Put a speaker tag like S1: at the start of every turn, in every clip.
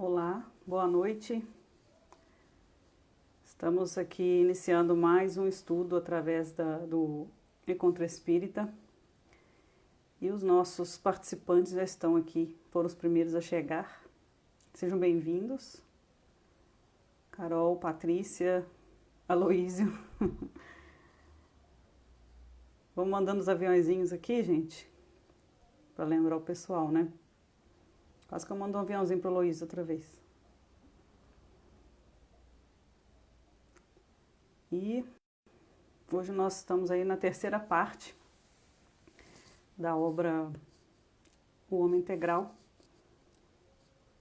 S1: Olá, boa noite. Estamos aqui iniciando mais um estudo através do Encontro Espírita. E os nossos participantes já estão aqui, foram os primeiros a chegar. Sejam bem-vindos. Carol, Patrícia, Aloísio. Vamos mandando os aviãozinhos aqui, gente, para lembrar o pessoal, né? Quase que eu mando um aviãozinho para o Aloísio outra vez. E hoje nós estamos aí na terceira parte da obra O Homem Integral.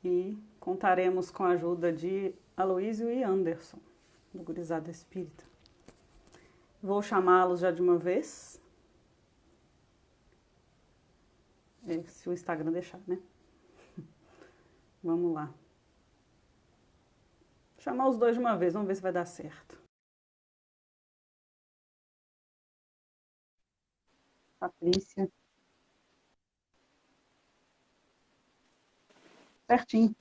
S1: E contaremos com a ajuda de Aloísio e Anderson, do Gurizada Espírita. Vou chamá-los já de uma vez. Se o Instagram deixar, né? Vamos lá. Vou chamar os dois de uma vez, vamos ver se vai dar certo. Patrícia. Certinho.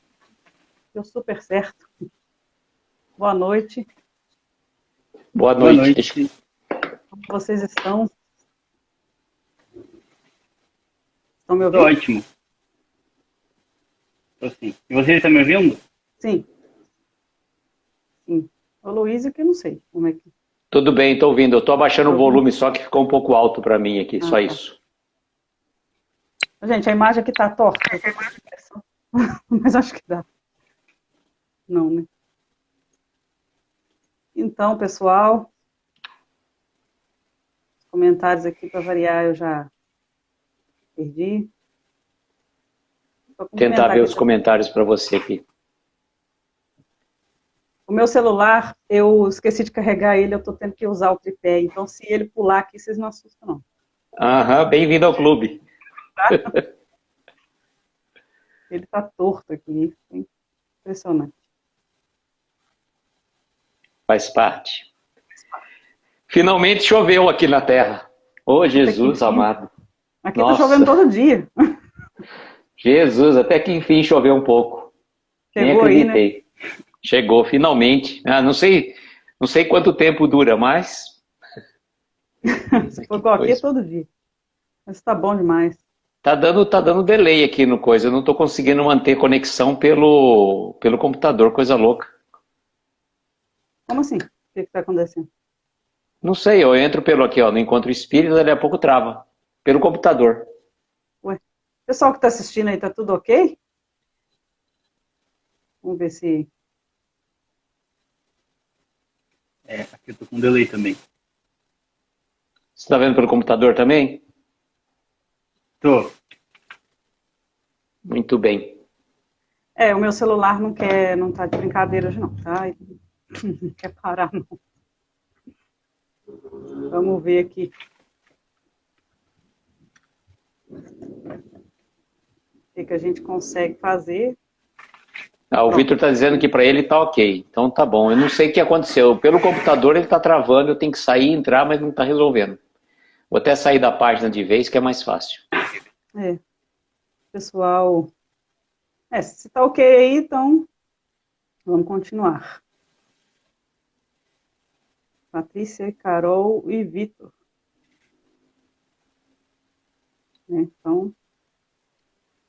S1: Deu super certo. Boa noite.
S2: Boa noite.
S1: Como vocês estão? Estão me ouvindo?
S3: Tô ótimo. Tô sim. E vocês estão me ouvindo?
S1: Sim. Sim. O Luísio que eu não sei como é que...
S2: Tudo bem, estou ouvindo. Eu estou abaixando o volume, só que ficou um pouco alto para mim aqui, só
S1: tá.
S2: isso.
S1: Gente, a imagem aqui tá torta. Mas acho que dá. Não, né? Então, pessoal, os comentários aqui para variar eu já perdi.
S2: Tentar ver os comentários para você aqui.
S1: O meu celular, eu esqueci de carregar ele, eu estou tendo que usar o tripé. Então, se ele pular aqui, vocês não assustam, não.
S2: Aham, bem-vindo ao clube.
S1: Tá? Ele está torto aqui. Impressionante.
S2: Faz parte. Finalmente choveu aqui na Terra. Ô, Jesus amado.
S1: Aqui está chovendo todo dia.
S2: Jesus, até que enfim choveu um pouco.
S1: Chegou. Nem acreditei.
S2: Aí, né? Chegou, finalmente. Não sei quanto tempo dura, mas...
S1: Se for aqui é todo dia. Mas está bom demais.
S2: Tá dando delay aqui no coisa. Eu não estou conseguindo manter conexão pelo computador, coisa louca.
S1: Como assim? O que está acontecendo?
S2: Não sei, eu entro pelo aqui, ó, no Encontro Espírita, dali a pouco trava. Pelo computador.
S1: Ué, pessoal que está assistindo aí, tá tudo ok? Vamos ver se...
S3: Aqui eu tô com delay também.
S2: Você está vendo pelo computador também?
S3: Tô.
S2: Muito bem.
S1: O meu celular não tá de brincadeira hoje não, tá? Não quer parar, não. Vamos ver aqui. O que a gente consegue fazer.
S2: O Vitor está dizendo que para ele está ok. Então tá bom. Eu não sei o que aconteceu. Pelo computador ele está travando, eu tenho que sair e entrar, mas não está resolvendo. Vou até sair da página de vez, que é mais fácil.
S1: Pessoal... se está ok aí, então vamos continuar. Patrícia, Carol e Vitor. Então...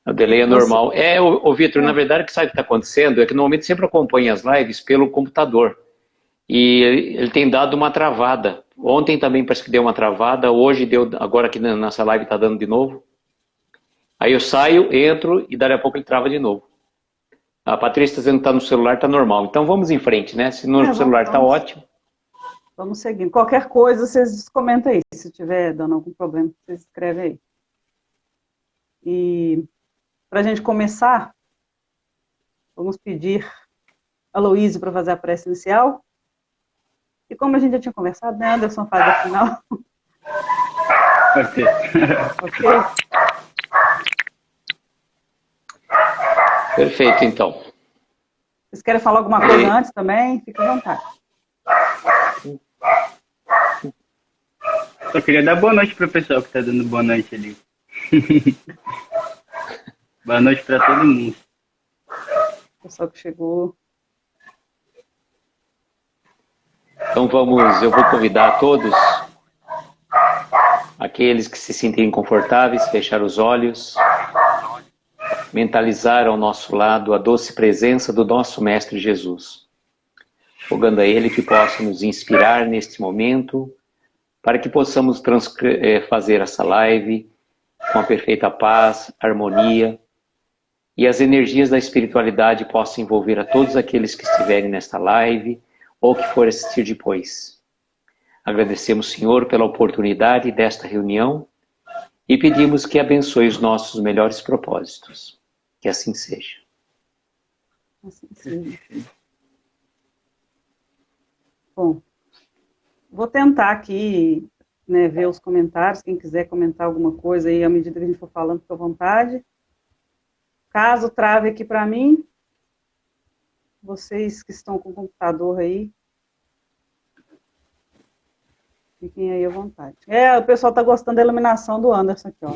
S2: O delay é normal. Vitor, na verdade, o que sabe o que está acontecendo é que normalmente sempre acompanha as lives pelo computador. E ele tem dado uma travada. Ontem também parece que deu uma travada, hoje deu, agora aqui nessa live está dando de novo. Aí eu saio, entro e dali a pouco ele trava de novo. A Patrícia está dizendo que está no celular, está normal. Então vamos em frente, né? Se no celular está ótimo.
S1: Vamos seguindo. Qualquer coisa, vocês comentam aí. Se tiver dando algum problema, vocês escrevem aí. E para a gente começar, vamos pedir a Aloísio para fazer a prece inicial. E como a gente já tinha conversado, né, Anderson faz a final.
S3: Pode ser.
S1: Ok?
S2: Perfeito, então.
S1: Vocês querem falar alguma coisa antes também? Fica à vontade.
S3: Só queria dar boa noite pro pessoal que tá dando boa noite ali. Boa noite para todo mundo.
S1: pessoal que chegou.
S2: Então eu vou convidar todos, aqueles que se sentem confortáveis, fechar os olhos, mentalizar ao nosso lado a doce presença do nosso Mestre Jesus, rogando a Ele que possa nos inspirar neste momento, para que possamos fazer essa live com a perfeita paz, harmonia, e as energias da espiritualidade possam envolver a todos aqueles que estiverem nesta live ou que for assistir depois. Agradecemos, Senhor, pela oportunidade desta reunião e pedimos que abençoe os nossos melhores propósitos. Que assim seja.
S1: Assim seja. Bom, vou tentar aqui, né, ver os comentários. Quem quiser comentar alguma coisa aí, à medida que a gente for falando, fica à vontade. Caso trave aqui para mim, vocês que estão com o computador aí, fiquem aí à vontade. O pessoal está gostando da iluminação do Anderson aqui, ó.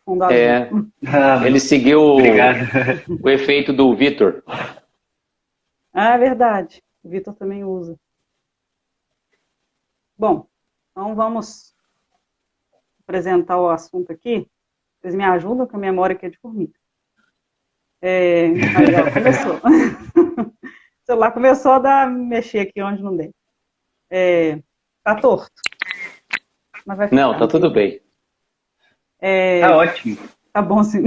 S1: Fundo azul.
S2: Ele seguiu
S3: Obrigado.
S2: o efeito do Vitor.
S1: Ah, é verdade. O Vitor também usa. Bom, então vamos apresentar o assunto aqui. Vocês me ajudam, com a memória aqui é de formiga. Aí, ó, começou. O celular começou a mexer aqui onde não deve. Tá torto. Mas vai ficar,
S2: não, tá tudo bem.
S3: Tá ótimo.
S1: Tá bom, sim.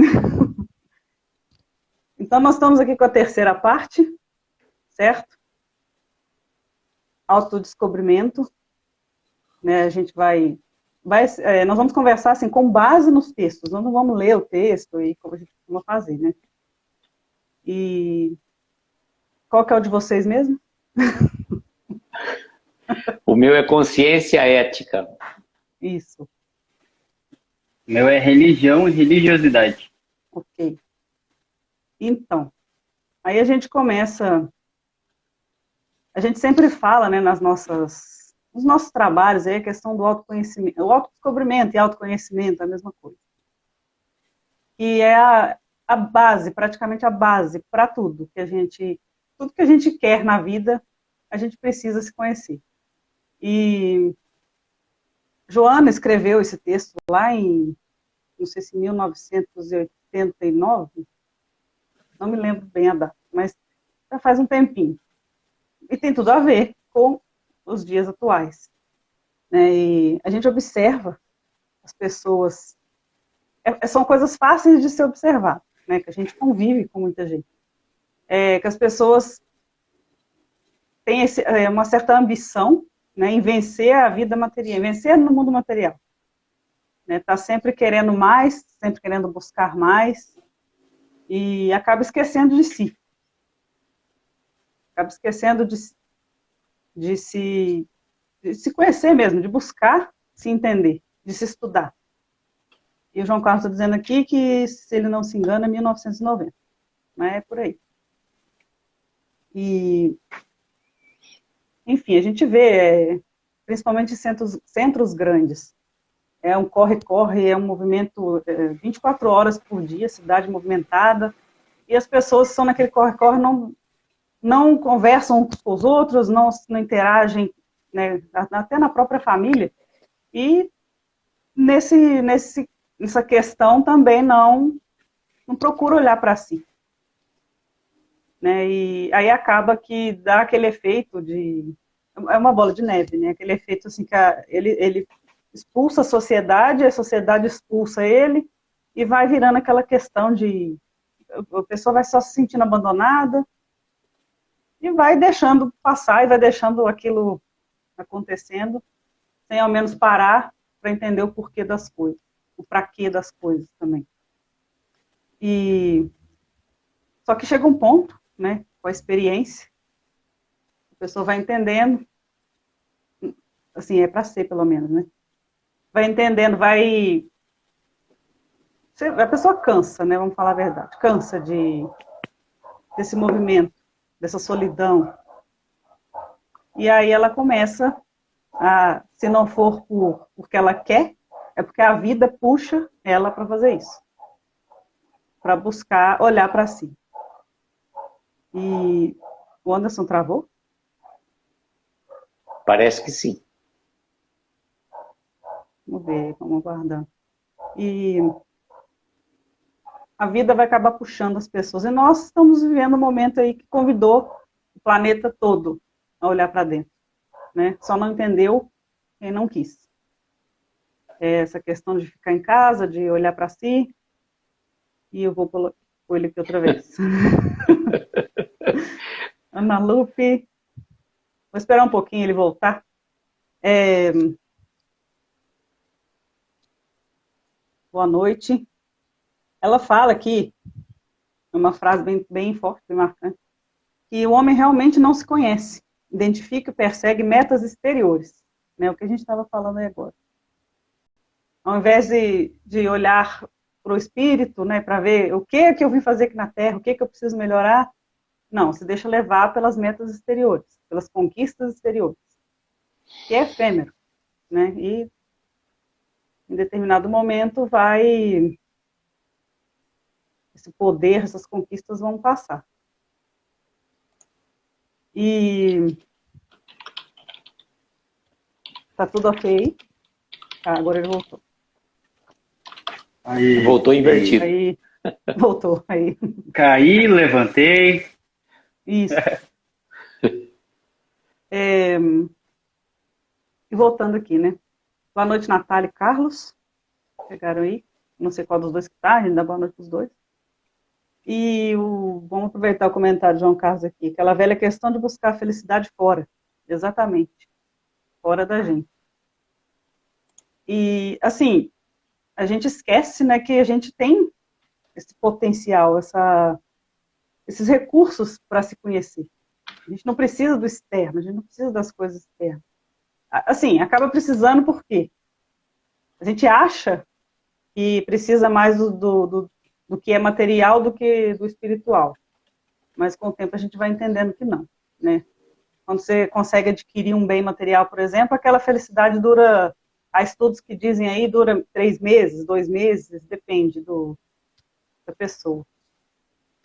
S1: Então, nós estamos aqui com a terceira parte, certo? Autodescobrimento. Né? A gente nós vamos conversar assim, com base nos textos. Nós não vamos ler o texto e como a gente costuma fazer, né? E qual que é o de vocês mesmo?
S2: O meu é consciência ética.
S1: Isso.
S3: O meu é religião e religiosidade.
S1: Ok. Então, aí a gente começa... A gente sempre fala, né, nos nossos trabalhos, aí, a questão do autoconhecimento, o autodescobrimento e autoconhecimento, é a mesma coisa. E é a base, praticamente a base para tudo que a gente quer na vida, a gente precisa se conhecer. E Joana escreveu esse texto lá em, não sei se 1989, não me lembro bem a data, mas já faz um tempinho. E tem tudo a ver com os dias atuais. Né? E a gente observa as pessoas... são coisas fáceis de se observar, né? Que a gente convive com muita gente. Que as pessoas têm uma certa ambição, né, em vencer a vida material, vencer no mundo material. Né? Tá sempre querendo mais, sempre querendo buscar mais, e acaba esquecendo de si. Acaba esquecendo de se conhecer mesmo, de buscar se entender, de se estudar. E o João Carlos está dizendo aqui que, se ele não se engana, é 1990. Mas é por aí. E, enfim, a gente vê, principalmente em centros grandes, é um corre-corre, é um movimento 24 horas por dia, cidade movimentada, e as pessoas que estão naquele corre-corre não conversam uns com os outros, não interagem, né, até na própria família, e nessa questão também não procura olhar para si. Né? E aí acaba que dá aquele efeito é uma bola de neve, né? Aquele efeito assim que ele expulsa a sociedade expulsa ele, e vai virando aquela questão de a pessoa vai só se sentindo abandonada e vai deixando passar, e vai deixando aquilo acontecendo, sem ao menos parar para entender o porquê das coisas, o para quê das coisas também. Só que chega um ponto, né, com a experiência, a pessoa vai entendendo, assim, é para ser pelo menos, né? Vai entendendo, a pessoa cansa, né, vamos falar a verdade, cansa desse movimento, dessa solidão. E aí ela começa se não for porque ela quer, é porque a vida puxa ela para fazer isso. Para buscar olhar para si. E o Anderson travou?
S2: Parece que sim.
S1: Vamos ver, vamos aguardar. E a vida vai acabar puxando as pessoas. E nós estamos vivendo um momento aí que convidou o planeta todo a olhar para dentro, né? Só não entendeu quem não quis. Essa questão de ficar em casa, de olhar para si, e eu vou pôr ele aqui outra vez. Ana Lupe, vou esperar um pouquinho ele voltar. Boa noite. Ela fala aqui, uma frase bem forte, bem marcante, que o homem realmente não se conhece, identifica e persegue metas exteriores, né? O que a gente estava falando aí agora. Ao invés de olhar para o espírito, né, para ver o que é que eu vim fazer aqui na Terra, o que é que eu preciso melhorar, não, se deixa levar pelas metas exteriores, pelas conquistas exteriores, que é efêmero, né? E em determinado momento esse poder, essas conquistas vão passar. E tá tudo ok. Tá, agora ele voltou.
S3: Aí,
S2: Voltou invertido.
S1: Aí, voltou, aí.
S3: caí, levantei.
S1: Isso. E voltando aqui, né? Boa noite, Natália e Carlos. Chegaram aí. Não sei qual dos dois que tá, a gente dá boa noite pros dois. E vamos aproveitar o comentário de João Carlos aqui. Aquela velha questão de buscar a felicidade fora. Exatamente. Fora da gente. E, assim, a gente esquece, né, que a gente tem esse potencial, esses recursos para se conhecer. A gente não precisa do externo, a gente não precisa das coisas externas. Assim, acaba precisando por quê? A gente acha que precisa mais do que é material do que do espiritual. Mas com o tempo a gente vai entendendo que não, né? Quando você consegue adquirir um bem material, por exemplo, aquela felicidade dura, há estudos que dizem aí, dura 3 meses, 2 meses, depende da pessoa.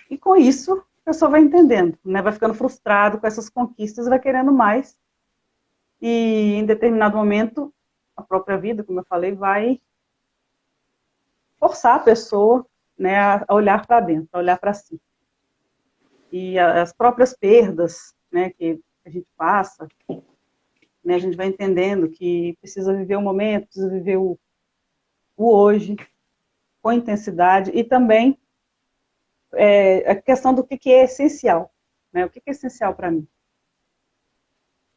S1: E com isso, a pessoa vai entendendo, né? Vai ficando frustrado com essas conquistas, vai querendo mais. E em determinado momento, a própria vida, como eu falei, vai forçar a pessoa, né, a olhar para dentro, a olhar para si. E as próprias perdas, né, que a gente passa, né, a gente vai entendendo que precisa viver o momento, precisa viver o hoje, com intensidade, e também a questão do que é essencial, né, o que é essencial para mim.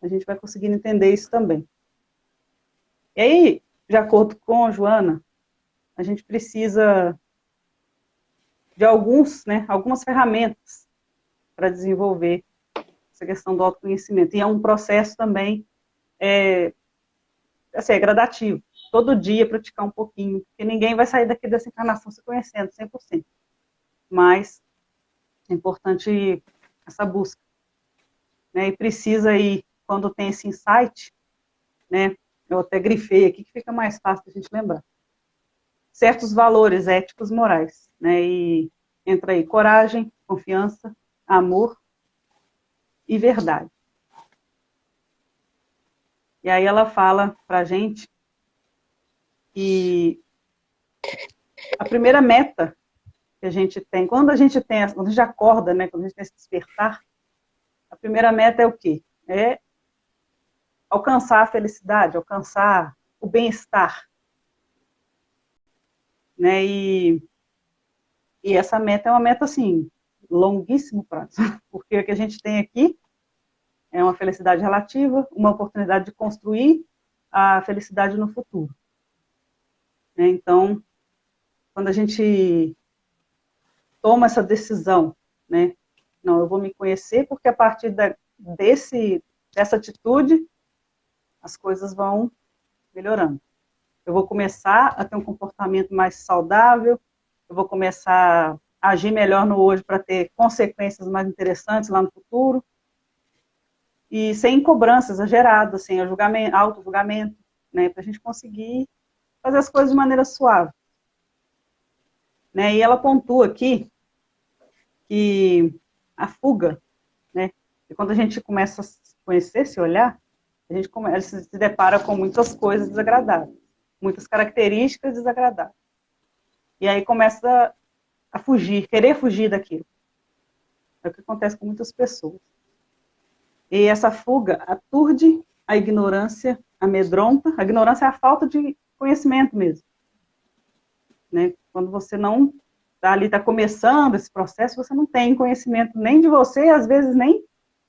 S1: A gente vai conseguindo entender isso também. E aí, de acordo com a Joana, a gente precisa de algumas ferramentas para desenvolver essa questão do autoconhecimento. E é um processo também, assim, é gradativo. Todo dia praticar um pouquinho, porque ninguém vai sair daqui dessa encarnação se conhecendo 100%. Mas é importante essa busca, né? E precisa aí, quando tem esse insight, né? Eu até grifei aqui, que fica mais fácil a gente lembrar. Certos valores éticos morais, né? E entra aí coragem, confiança, amor e verdade. E aí ela fala pra gente que a primeira meta que a gente tem, quando a gente acorda, né, quando a gente tem esse despertar, a primeira meta é o quê? É alcançar a felicidade, alcançar o bem-estar, né? E essa meta é uma meta, assim, longuíssimo prazo, porque o que a gente tem aqui é uma felicidade relativa, uma oportunidade de construir a felicidade no futuro, né? Então, quando a gente toma essa decisão, né? Não, eu vou me conhecer, porque a partir dessa atitude, as coisas vão melhorando. Eu vou começar a ter um comportamento mais saudável, eu vou começar a agir melhor no hoje para ter consequências mais interessantes lá no futuro, e sem cobrança exagerada, sem auto-julgamento, né? Para a gente conseguir fazer as coisas de maneira suave, né? E ela pontua aqui que a fuga, né? E quando a gente começa a se conhecer, se olhar, a gente se depara com muitas coisas desagradáveis, muitas características desagradáveis. E aí começa a fugir, querer fugir daquilo. É o que acontece com muitas pessoas. E essa fuga aturde, a ignorância amedronta. A ignorância é a falta de conhecimento mesmo. Né? Quando você não está começando esse processo, você não tem conhecimento nem de você, às vezes nem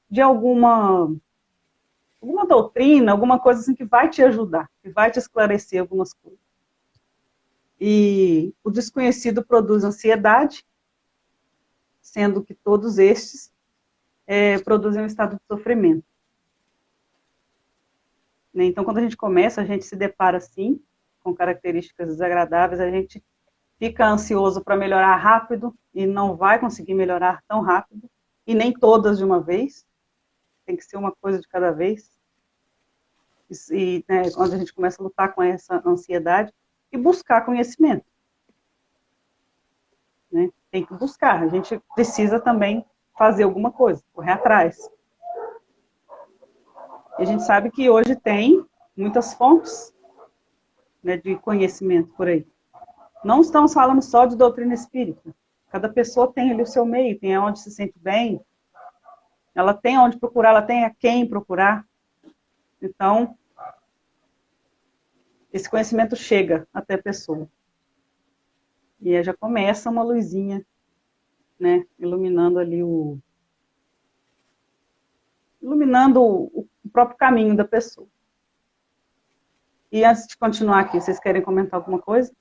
S1: de alguma doutrina, alguma coisa assim que vai te ajudar, que vai te esclarecer algumas coisas. E o desconhecido produz ansiedade, sendo que todos estes produzem um estado de sofrimento. Né? Então, quando a gente começa, a gente se depara, sim, com características desagradáveis, a gente fica ansioso para melhorar rápido e não vai conseguir melhorar tão rápido, e nem todas de uma vez, tem que ser uma coisa de cada vez. E né, quando a gente começa a lutar com essa ansiedade e buscar conhecimento. Né? Tem que buscar, a gente precisa também fazer alguma coisa, correr atrás. E a gente sabe que hoje tem muitas fontes, né, de conhecimento por aí. Não estamos falando só de doutrina espírita. Cada pessoa tem ali o seu meio, tem aonde se sente bem, ela tem aonde procurar, ela tem a quem procurar. Então, esse conhecimento chega até a pessoa. E aí já começa uma luzinha, né, iluminando ali o próprio caminho da pessoa. E antes de continuar aqui, vocês querem comentar alguma coisa?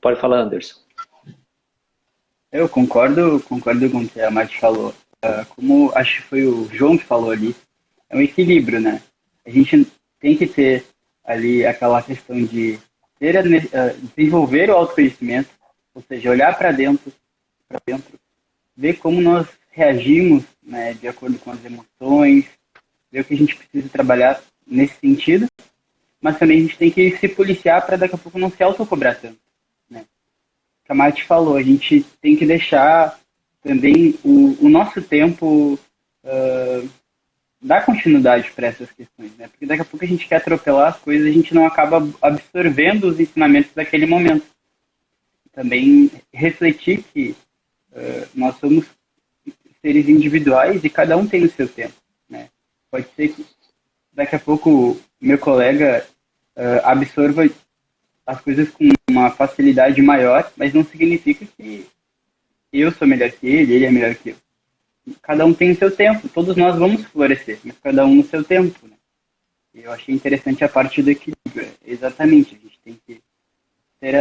S2: Pode falar, Anderson.
S3: Eu concordo com o que a Mati falou. Como acho que foi o João que falou ali, é um equilíbrio, né? A gente tem que ter ali aquela questão de desenvolver o autoconhecimento, ou seja, olhar para dentro, ver como nós reagimos, né, de acordo com as emoções, ver o que a gente precisa trabalhar nesse sentido, mas também a gente tem que se policiar para daqui a pouco não se autocobrar tanto. Né? O que a Mati falou, a gente tem que deixar também o nosso tempo dar continuidade para essas questões, né? Porque daqui a pouco a gente quer atropelar as coisas, a gente não acaba absorvendo os ensinamentos daquele momento. Também refletir que nós somos seres individuais e cada um tem o seu tempo, né? Pode ser que daqui a pouco meu colega absorva as coisas com uma facilidade maior, mas não significa que eu sou melhor que ele é melhor que eu. Cada um tem o seu tempo, todos nós vamos florescer, mas cada um no seu tempo. Né? Eu achei interessante a parte do equilíbrio. Exatamente, a gente tem que ter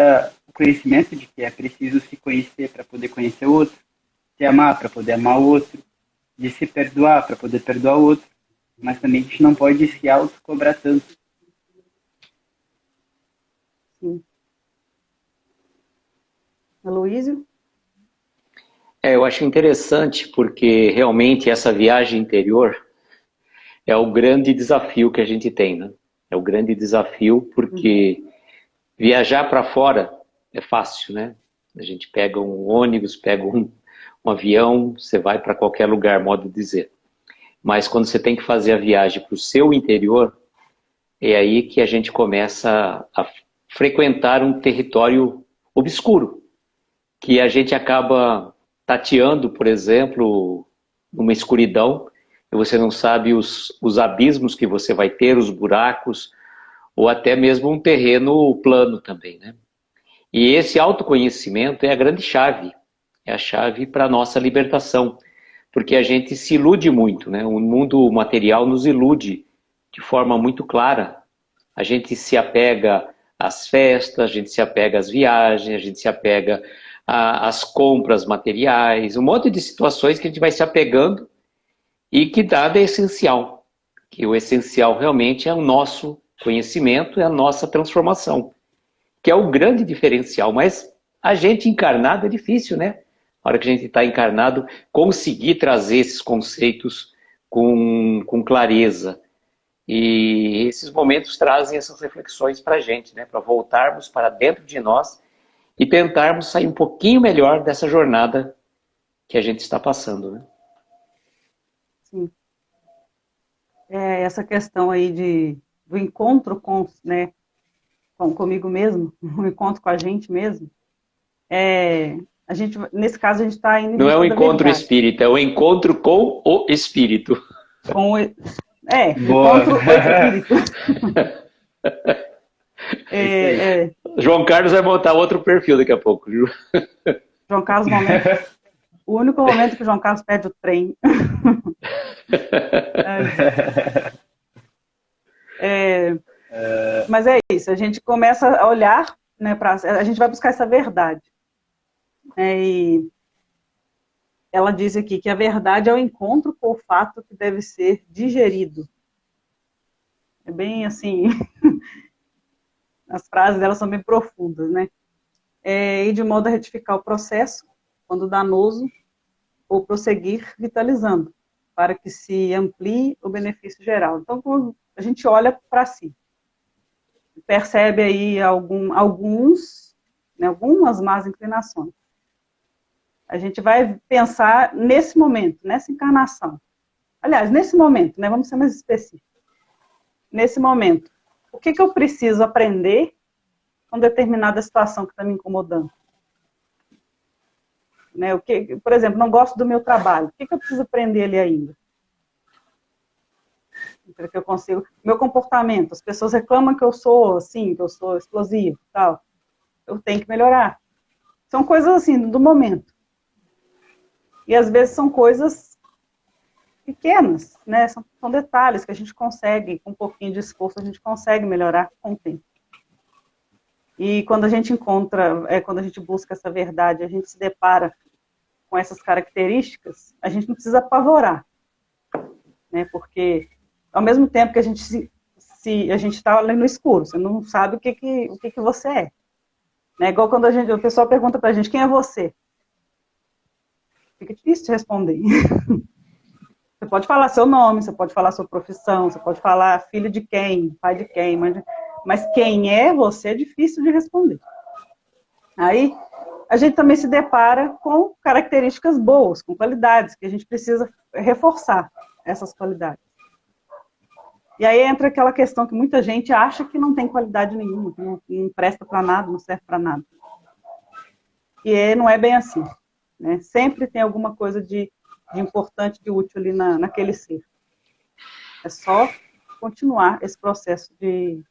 S3: o conhecimento de que é preciso se conhecer para poder conhecer o outro, se amar para poder amar o outro, de se perdoar para poder perdoar o outro, mas também a gente não pode se autocobrar tanto.
S1: Sim. Aloísio?
S2: Eu acho interessante porque realmente essa viagem interior é o grande desafio que a gente tem, né? É o grande desafio porque viajar para fora é fácil, né? A gente pega um ônibus, pega um avião, você vai para qualquer lugar, modo de dizer. Mas quando você tem que fazer a viagem para o seu interior, é aí que a gente começa a frequentar um território obscuro, que a gente acaba tateando, por exemplo, numa escuridão, e você não sabe os abismos que você vai ter, os buracos, ou até mesmo um terreno plano também, né? E esse autoconhecimento é a grande chave, é a chave para a nossa libertação, porque a gente se ilude muito, né? O mundo material nos ilude de forma muito clara. A gente se apega às festas, a gente se apega às viagens, a gente se apega às compras materiais, um monte de situações que a gente vai se apegando e que nada é essencial. Que o essencial realmente é o nosso conhecimento, é a nossa transformação, que é o grande diferencial. Mas a gente encarnado é difícil, né? Na hora que a gente está encarnado, conseguir trazer esses conceitos com clareza. E esses momentos trazem essas reflexões para a gente, né? Para voltarmos para dentro de nós e tentarmos sair um pouquinho melhor dessa jornada que a gente está passando, né?
S1: Sim. Essa questão aí do encontro com, né, comigo mesmo, o encontro com a gente mesmo, a gente, nesse caso a gente está indo em
S2: Não é um
S1: busca da
S2: encontro
S1: verdade.
S2: espírita, é um encontro com o espírito.
S1: Encontro com o espírito.
S2: João Carlos vai montar outro perfil daqui a pouco, viu?
S1: João Carlos, o único momento que o João Carlos perde o trem. Mas é isso, a gente começa a olhar, né, a gente vai buscar essa verdade. E ela diz aqui que a verdade é o encontro com o fato que deve ser digerido. É bem assim, as frases delas são bem profundas, né? E de modo a retificar o processo, quando danoso, ou prosseguir vitalizando, para que se amplie o benefício geral. Então, quando a gente olha para si, percebe aí algumas más inclinações. A gente vai pensar nesse momento, nessa encarnação. Aliás, nesse momento, né, vamos ser mais específicos. Nesse momento, o que eu preciso aprender com determinada situação que está me incomodando? Né, por exemplo, não gosto do meu trabalho. O que eu preciso aprender ali ainda? Para que eu consiga. Meu comportamento, as pessoas reclamam que eu sou assim, que eu sou explosivo, tal. Eu tenho que melhorar. São coisas assim do momento. E às vezes são coisas pequenas, né? São detalhes que a gente consegue, com um pouquinho de esforço, a gente consegue melhorar com o tempo. E quando a gente quando a gente busca essa verdade, a gente se depara com essas características, a gente não precisa apavorar, né? Porque ao mesmo tempo que a gente a gente está ali no escuro, você não sabe o que você é. Né? Igual quando o pessoal pergunta pra gente, quem é você? Fica difícil de responder. Você pode falar seu nome, você pode falar sua profissão, você pode falar filho de quem, pai de quem, mas quem é você é difícil de responder. Aí a gente também se depara com características boas, com qualidades, que a gente precisa reforçar essas qualidades. E aí entra aquela questão que muita gente acha que não tem qualidade nenhuma, que não presta para nada, não serve para nada. E não é bem assim. Né? Sempre tem alguma coisa de importante, de útil ali naquele ser. É só continuar esse processo de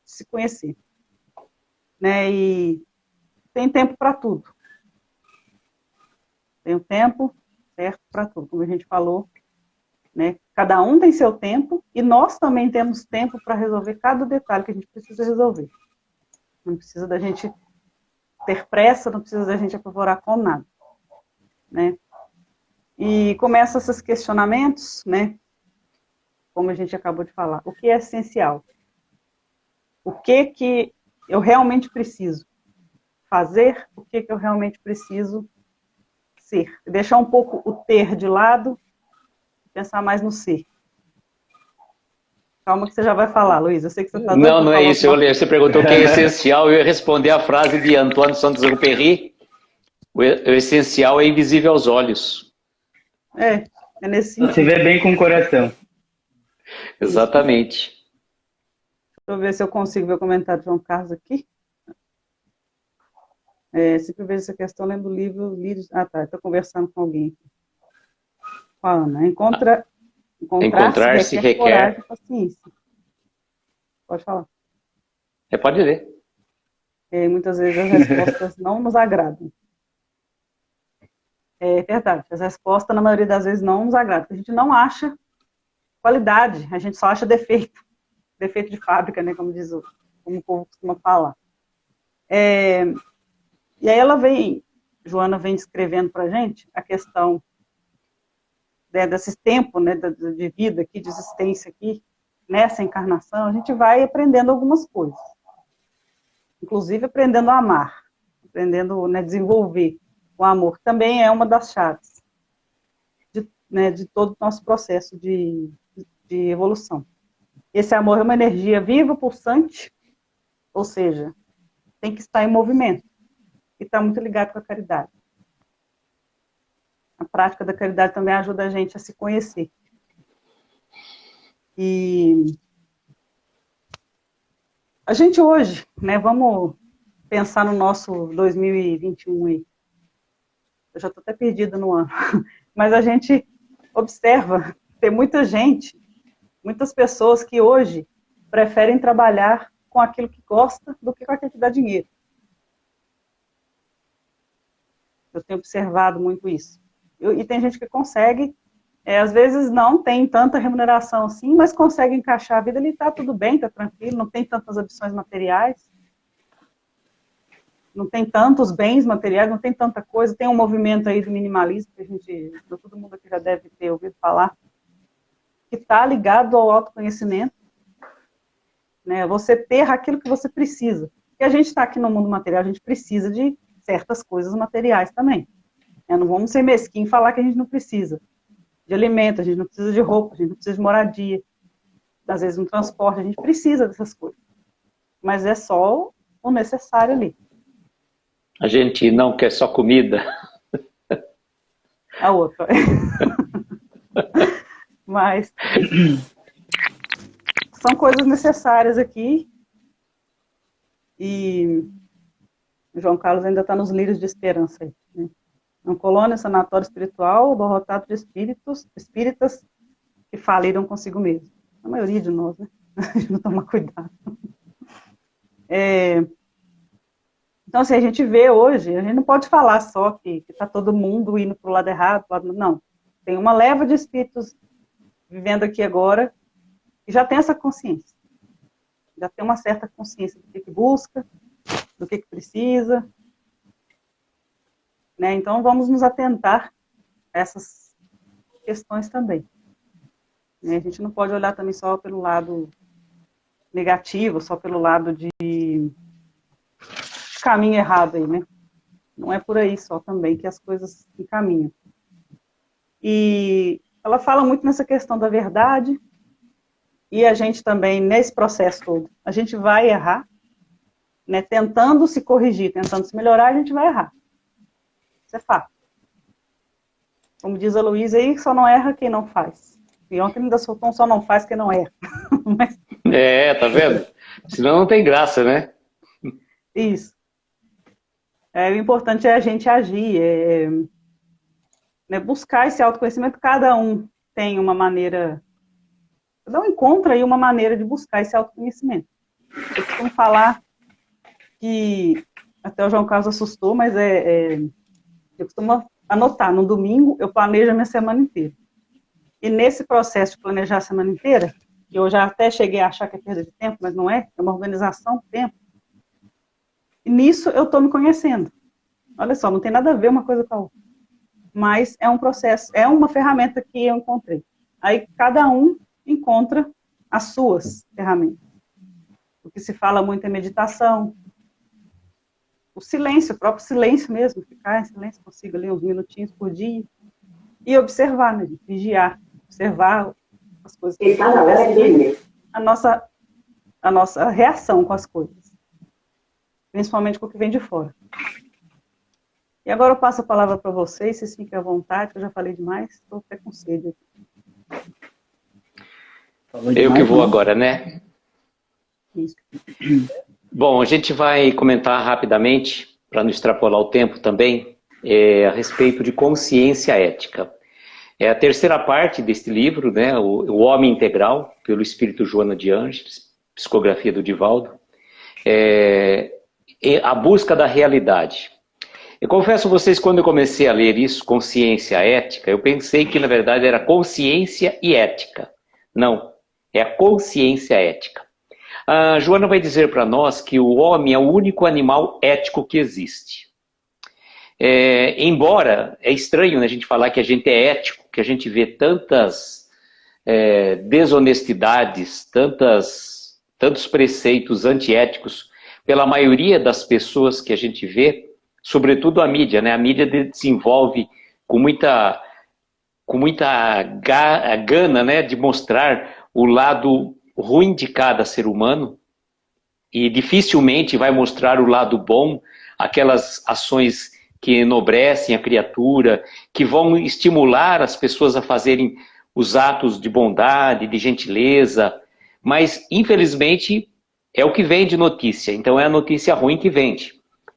S1: se conhecer. Né? E tem tempo para tudo. Tem um tempo certo para tudo, como a gente falou. Né? Cada um tem seu tempo e nós também temos tempo para resolver cada detalhe que a gente precisa resolver. Não precisa da gente ter pressa, não precisa da gente apavorar com nada. Né? E começa esses questionamentos, né? Como a gente acabou de falar. O que é essencial? O que eu realmente preciso fazer? O que eu realmente preciso ser? Deixar um pouco o ter de lado, pensar mais no ser. Calma que você já vai falar, Luiz. Eu sei que você está doido.
S2: Não é isso. Você perguntou o que é essencial, eu ia responder a frase de Antoine Saint-Exupéry. O essencial é invisível aos olhos.
S1: É nesse sentido.
S3: Você vê bem com o coração.
S2: Exatamente.
S1: Deixa eu ver se eu consigo ver o comentário de João Carlos aqui. Sempre vejo essa questão lendo o livro. Estou conversando com alguém aqui. Com a Ana. Encontrar-se requer coragem e paciência. Pode falar.
S2: Pode ler.
S1: Muitas vezes as respostas não nos agradam. É verdade. As respostas, na maioria das vezes, não nos agradam. A gente não acha qualidade, a gente só acha defeito. Defeito de fábrica, né? Como o povo costuma falar. E aí Joana vem descrevendo para a gente a questão desse tempo, né, de vida aqui, de existência aqui, nessa encarnação, a gente vai aprendendo algumas coisas. Inclusive aprendendo a amar, aprendendo, né, desenvolver o amor. Também é uma das chaves de todo o nosso processo de evolução. Esse amor é uma energia viva, pulsante, ou seja, tem que estar em movimento. e está muito ligado com a caridade. A prática da caridade também ajuda a gente a se conhecer. E a gente hoje, né, vamos pensar no nosso 2021 aí. Eu já estou até perdida no ano. Mas a gente observa, tem muita gente, muitas pessoas que hoje preferem trabalhar com aquilo que gosta do que com aquilo que dá dinheiro. Eu tenho observado muito isso. E tem gente que consegue, às vezes não tem tanta remuneração assim, mas consegue encaixar a vida, ele está tudo bem, está tranquilo, não tem tantas opções materiais, não tem tantos bens materiais, não tem tanta coisa, tem um movimento aí do minimalismo, que a gente, todo mundo aqui já deve ter ouvido falar, que está ligado ao autoconhecimento, né? Você ter aquilo que você precisa. Porque a gente está aqui no mundo material, a gente precisa de certas coisas materiais também. Não vamos ser mesquinhos e falar que a gente não precisa de alimento, a gente não precisa de roupa, a gente não precisa de moradia, às vezes um transporte, a gente precisa dessas coisas. Mas é só o necessário ali.
S2: A gente não quer só comida.
S1: A outra. Mas são coisas necessárias aqui. E o João Carlos ainda está nos lírios de esperança aí, né? Uma colônia, sanatório espiritual, abarrotado de espíritas que faliram consigo mesmo. A maioria de nós, né? A gente não toma cuidado. Então, assim, a gente vê hoje, a gente não pode falar só que está todo mundo indo para o lado errado, não. Tem uma leva de espíritos vivendo aqui agora que já tem essa consciência. Já tem uma certa consciência do que busca, do que precisa. Né? Então, vamos nos atentar a essas questões também. Né? A gente não pode olhar também só pelo lado negativo, só pelo lado de caminho errado aí, né? Não é por aí só também que as coisas encaminham. E ela fala muito nessa questão da verdade, e a gente também, nesse processo todo, a gente vai errar, né? Tentando se corrigir, tentando se melhorar, a gente vai errar. Isso é fato. Como diz a Luísa aí, só não erra quem não faz. E ontem ainda soltou um só não faz quem não erra. Mas...
S2: tá vendo? Senão não tem graça, né?
S1: Isso. O importante é a gente agir, né, buscar esse autoconhecimento. Cada um tem uma maneira, cada um encontra aí uma maneira de buscar esse autoconhecimento. Eu costumo falar que, até o João Carlos assustou, mas eu costumo anotar, no domingo eu planejo a minha semana inteira. E nesse processo de planejar a semana inteira, que eu já até cheguei a achar que é perda de tempo, mas não é uma organização do tempo, e nisso eu estou me conhecendo. Olha só, não tem nada a ver uma coisa com a outra. Mas é um processo, é uma ferramenta que eu encontrei. Aí cada um encontra as suas ferramentas. O que se fala muito é meditação, o silêncio, o próprio silêncio mesmo, ficar em silêncio, consigo ali uns minutinhos por dia, e observar, né, vigiar, observar as coisas que acontecem, a nossa reação com as coisas. Principalmente com o que vem de fora. E agora eu passo a palavra para vocês fiquem à vontade, que eu já falei demais, estou até com sede.
S2: Eu que vou agora, né?
S1: Isso.
S2: Bom, a gente vai comentar rapidamente, para não extrapolar o tempo também, a respeito de consciência ética. É a terceira parte deste livro, né, o Homem Integral, pelo Espírito Joana de Ângeles, psicografia do Divaldo. A busca da realidade. Eu confesso a vocês, quando eu comecei a ler isso, consciência ética, eu pensei que na verdade era consciência e ética. Não, é a consciência ética. A Joana vai dizer para nós que o homem é o único animal ético que existe. Embora é estranho, né, a gente falar que a gente é ético, que a gente vê tantas desonestidades, tantos preceitos antiéticos pela maioria das pessoas que a gente vê, sobretudo a mídia, né? A mídia desenvolve com muita gana, né, de mostrar o lado ruim de cada ser humano e dificilmente vai mostrar o lado bom, aquelas ações que enobrecem a criatura, que vão estimular as pessoas a fazerem os atos de bondade, de gentileza, mas infelizmente é o que vende notícia, então é a notícia ruim que vende.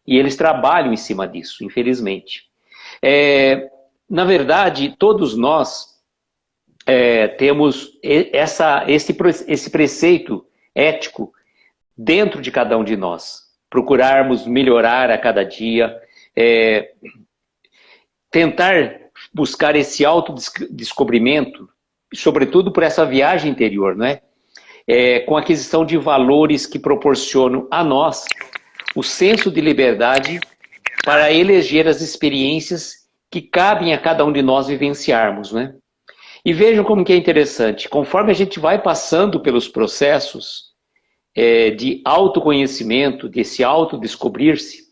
S2: E eles trabalham em cima disso, infelizmente. Na verdade, todos nós temos esse preceito ético dentro de cada um de nós. Procurarmos melhorar a cada dia, tentar buscar esse autodescobrimento, sobretudo por essa viagem interior, né? Com a aquisição de valores que proporcionam a nós o senso de liberdade para eleger as experiências que cabem a cada um de nós vivenciarmos, né? E vejam como que é interessante, conforme a gente vai passando pelos processos de autoconhecimento, desse autodescobrir-se,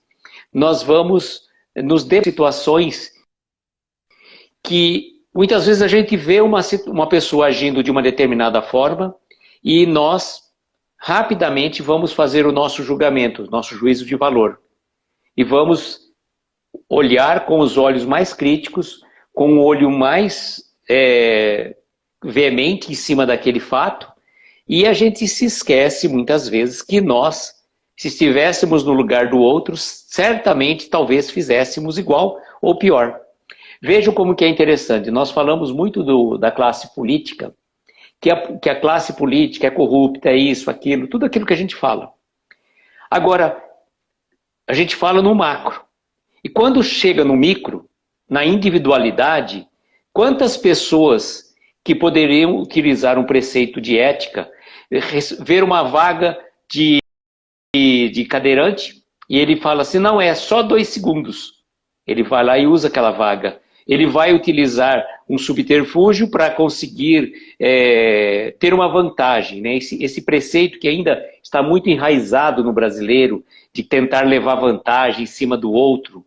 S2: nós vamos nos dar situações que muitas vezes a gente vê uma pessoa agindo de uma determinada forma e nós rapidamente vamos fazer o nosso julgamento, nosso juízo de valor. E vamos olhar com os olhos mais críticos, com o olho mais veemente em cima daquele fato, e a gente se esquece muitas vezes que nós, se estivéssemos no lugar do outro, certamente talvez fizéssemos igual ou pior. Vejam como que é interessante, nós falamos muito da classe política, que a classe política é corrupta, é isso, aquilo, tudo aquilo que a gente fala. Agora, a gente fala no macro. E quando chega no micro, na individualidade, quantas pessoas que poderiam utilizar um preceito de ética, ver uma vaga de cadeirante, e ele fala assim, não, é só 2 segundos. Ele vai lá e usa aquela vaga. Ele vai utilizar um subterfúgio para conseguir ter uma vantagem, né? Esse preceito que ainda está muito enraizado no brasileiro, de tentar levar vantagem em cima do outro.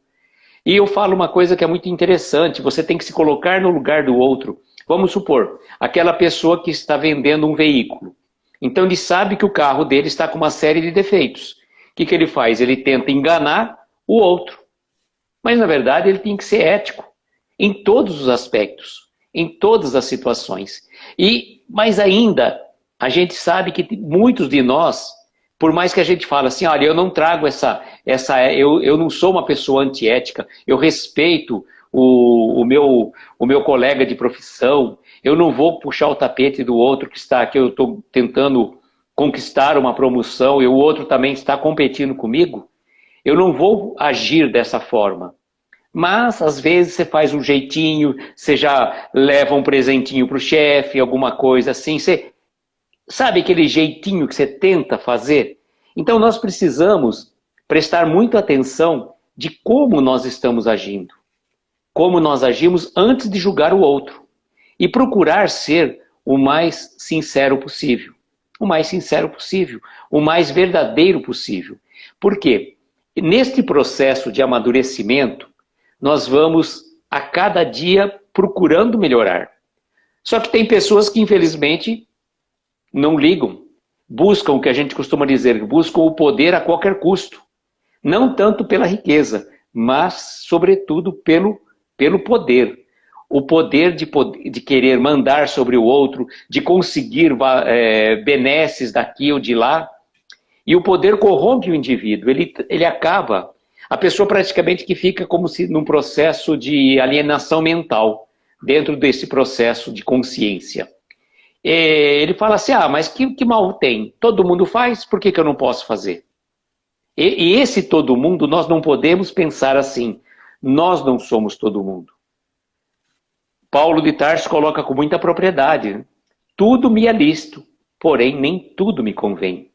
S2: E eu falo uma coisa que é muito interessante, você tem que se colocar no lugar do outro. Vamos supor, aquela pessoa que está vendendo um veículo. Então ele sabe que o carro dele está com uma série de defeitos. O que ele faz? Ele tenta enganar o outro. Mas na verdade ele tem que ser ético. Em todos os aspectos, em todas as situações. Mas ainda, a gente sabe que muitos de nós, por mais que a gente fale assim, olha, eu não trago eu não sou uma pessoa antiética, eu respeito o meu colega de profissão, eu não vou puxar o tapete do outro que está aqui, eu estou tentando conquistar uma promoção e o outro também está competindo comigo, eu não vou agir dessa forma. Mas, às vezes, você faz um jeitinho, você já leva um presentinho para o chefe, alguma coisa assim. Você sabe aquele jeitinho que você tenta fazer? Então, nós precisamos prestar muita atenção de como nós estamos agindo. Como nós agimos antes de julgar o outro. E procurar ser o mais sincero possível. O mais sincero possível. O mais verdadeiro possível. Por quê? Neste processo de amadurecimento, nós vamos a cada dia procurando melhorar. Só que tem pessoas que infelizmente não ligam, buscam o que a gente costuma dizer, buscam o poder a qualquer custo. Não tanto pela riqueza, mas sobretudo pelo poder. O poder de querer mandar sobre o outro, de conseguir benesses daqui ou de lá. E o poder corrompe o indivíduo, ele acaba... A pessoa praticamente que fica como se num processo de alienação mental, dentro desse processo de consciência. Ele fala assim, mas que mal tem? Todo mundo faz, por que eu não posso fazer? E esse todo mundo, nós não podemos pensar assim, nós não somos todo mundo. Paulo de Tarso coloca com muita propriedade, né? Tudo me é lícito, porém nem tudo me convém.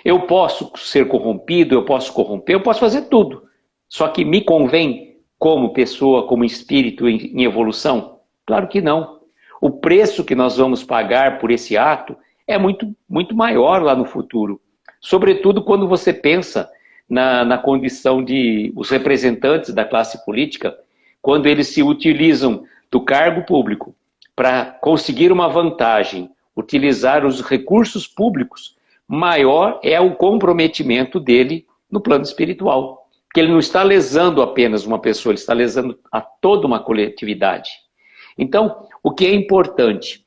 S2: Eu posso ser corrompido, eu posso corromper, eu posso fazer tudo. Só que me convém como pessoa, como espírito em evolução? Claro que não. O preço que nós vamos pagar por esse ato é muito, muito maior lá no futuro. Sobretudo quando você pensa na condição de os representantes da classe política, quando eles se utilizam do cargo público para conseguir uma vantagem, utilizar os recursos públicos, maior é o comprometimento dele no plano espiritual. que ele não está lesando apenas uma pessoa, ele está lesando a toda uma coletividade. Então, o que é importante?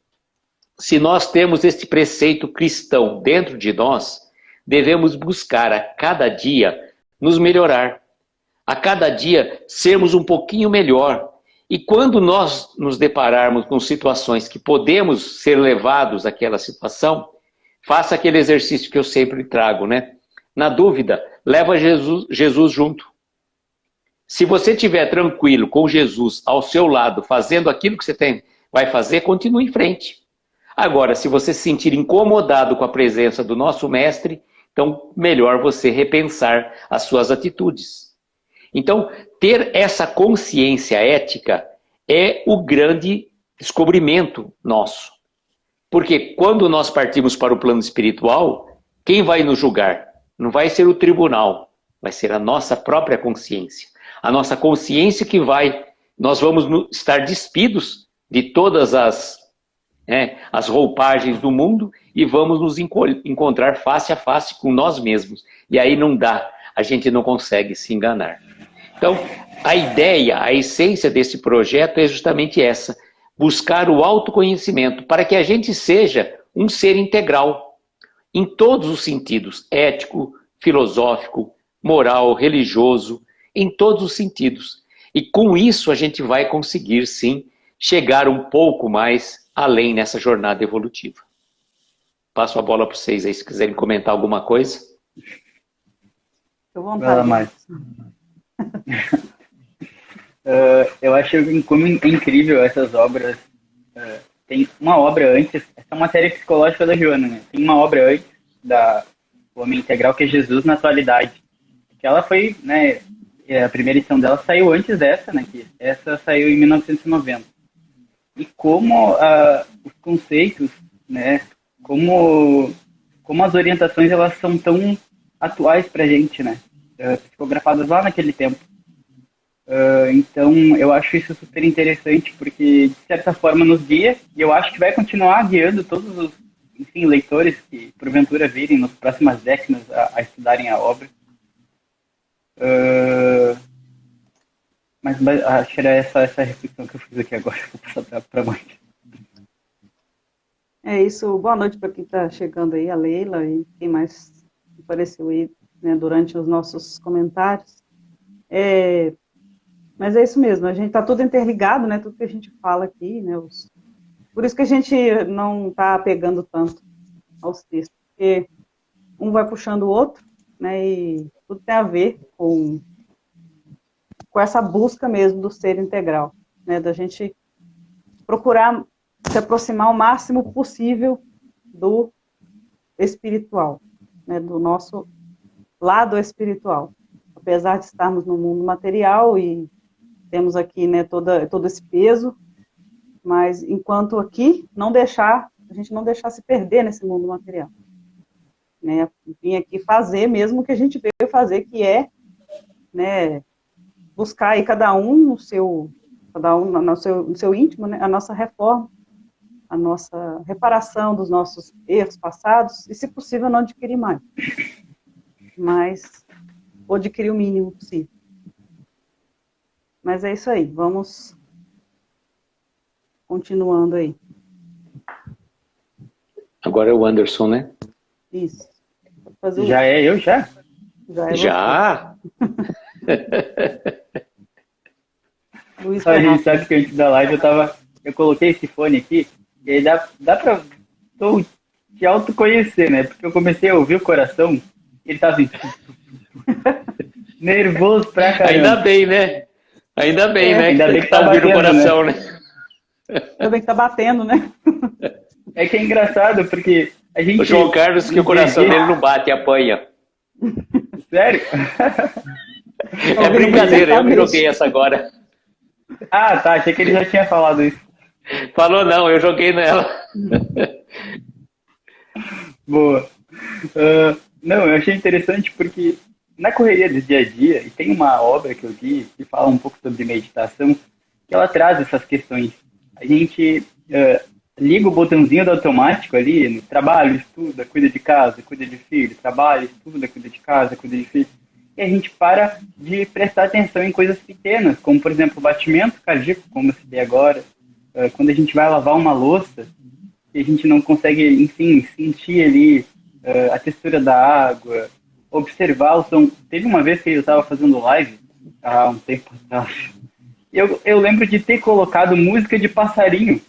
S2: Se nós temos este preceito cristão dentro de nós, devemos buscar a cada dia nos melhorar, a cada dia sermos um pouquinho melhor. E quando nós nos depararmos com situações que podemos ser levados àquela situação, faça aquele exercício que eu sempre trago, né? Na dúvida, leva Jesus junto. Se você estiver tranquilo com Jesus ao seu lado, fazendo aquilo que você vai fazer, continue em frente. Agora, se você se sentir incomodado com a presença do nosso mestre, então melhor você repensar as suas atitudes. Então, ter essa consciência ética é o grande descobrimento nosso. Porque quando nós partimos para o plano espiritual, quem vai nos julgar? Não vai ser o tribunal, vai ser a nossa própria consciência. A nossa consciência que nós vamos estar despidos de todas as roupagens do mundo e vamos nos encontrar face a face com nós mesmos. E aí não dá, a gente não consegue se enganar. Então, a ideia, a essência desse projeto é justamente essa, buscar o autoconhecimento para que a gente seja um ser integral, em todos os sentidos, ético, filosófico, moral, religioso, em todos os sentidos. E com isso a gente vai conseguir, sim, chegar um pouco mais além nessa jornada evolutiva. Passo a bola para vocês aí, se quiserem comentar alguma coisa.
S3: Estou à vontade. Mais. Eu acho como é incrível essas obras. Tem uma obra antes, essa matéria psicológica da Joana, né? Tem uma obra antes da Homem Integral, que é Jesus na Atualidade. Que ela foi, né? A primeira edição dela saiu antes dessa, né? Que essa saiu em 1990. E como os conceitos, né? Como as orientações, elas são tão atuais para a gente, né? Psicografadas lá naquele tempo. Então, eu acho isso super interessante, porque, de certa forma, nos guia, e eu acho que vai continuar guiando todos os, enfim, leitores que, porventura, virem nas próximas décadas a estudarem a obra. Mas acho que era essa reflexão que eu fiz aqui agora. Vou passar para a mãe.
S1: É isso. Boa noite para quem está chegando aí, a Leila e quem mais apareceu aí, né, durante os nossos comentários. Mas é isso mesmo, a gente está tudo interligado, né, tudo que a gente fala aqui, né, por isso que a gente não está apegando tanto aos textos, porque um vai puxando o outro, né, e tudo tem a ver com essa busca mesmo do ser integral, né, da gente procurar se aproximar o máximo possível do espiritual, né, do nosso lado espiritual, apesar de estarmos no mundo material e temos aqui, né, todo esse peso, mas enquanto aqui, a gente não deixar se perder nesse mundo material. Né, vim aqui fazer mesmo o que a gente veio fazer, que é, né, buscar aí cada um no seu íntimo, né, a nossa reforma, a nossa reparação dos nossos erros passados, e se possível não adquirir mais. Mas vou adquirir o mínimo possível. Mas é isso aí, vamos continuando aí.
S2: Agora é o Anderson, né?
S1: Isso.
S3: Já é eu, já?
S2: Já?
S1: Luiz,
S3: a gente sabe que antes da live eu coloquei esse fone aqui, e aí dá pra te autoconhecer, né? Porque eu comecei a ouvir o coração, ele tava assim, nervoso pra caramba.
S2: Ainda bem, né? Ainda bem, né?
S3: Ainda bem que
S2: tá ouvindo o coração, né?
S1: Ainda bem que tá batendo, né?
S3: É que é engraçado, porque a gente...
S2: O João Carlos, que o coração dele não bate, apanha.
S3: Sério?
S2: É brincadeira, eu me joguei essa agora.
S3: Ah, tá, achei que ele já tinha falado isso.
S2: Falou não, eu joguei nela.
S3: Boa. Não, eu achei interessante porque na correria do dia a dia, e tem uma obra que eu vi que fala um pouco sobre meditação, que ela traz essas questões. A gente liga o botãozinho do automático ali, no trabalho, estuda, cuida de casa, cuida de filho, trabalha, estuda, cuida de casa, cuida de filho. e a gente para de prestar atenção em coisas pequenas, como, por exemplo, o batimento cardíaco, como eu citei agora, quando a gente vai lavar uma louça, e a gente não consegue, enfim, sentir ali a textura da água, observar o som. Teve uma vez que eu estava fazendo live, há um tempo atrás, eu lembro de ter colocado música de passarinho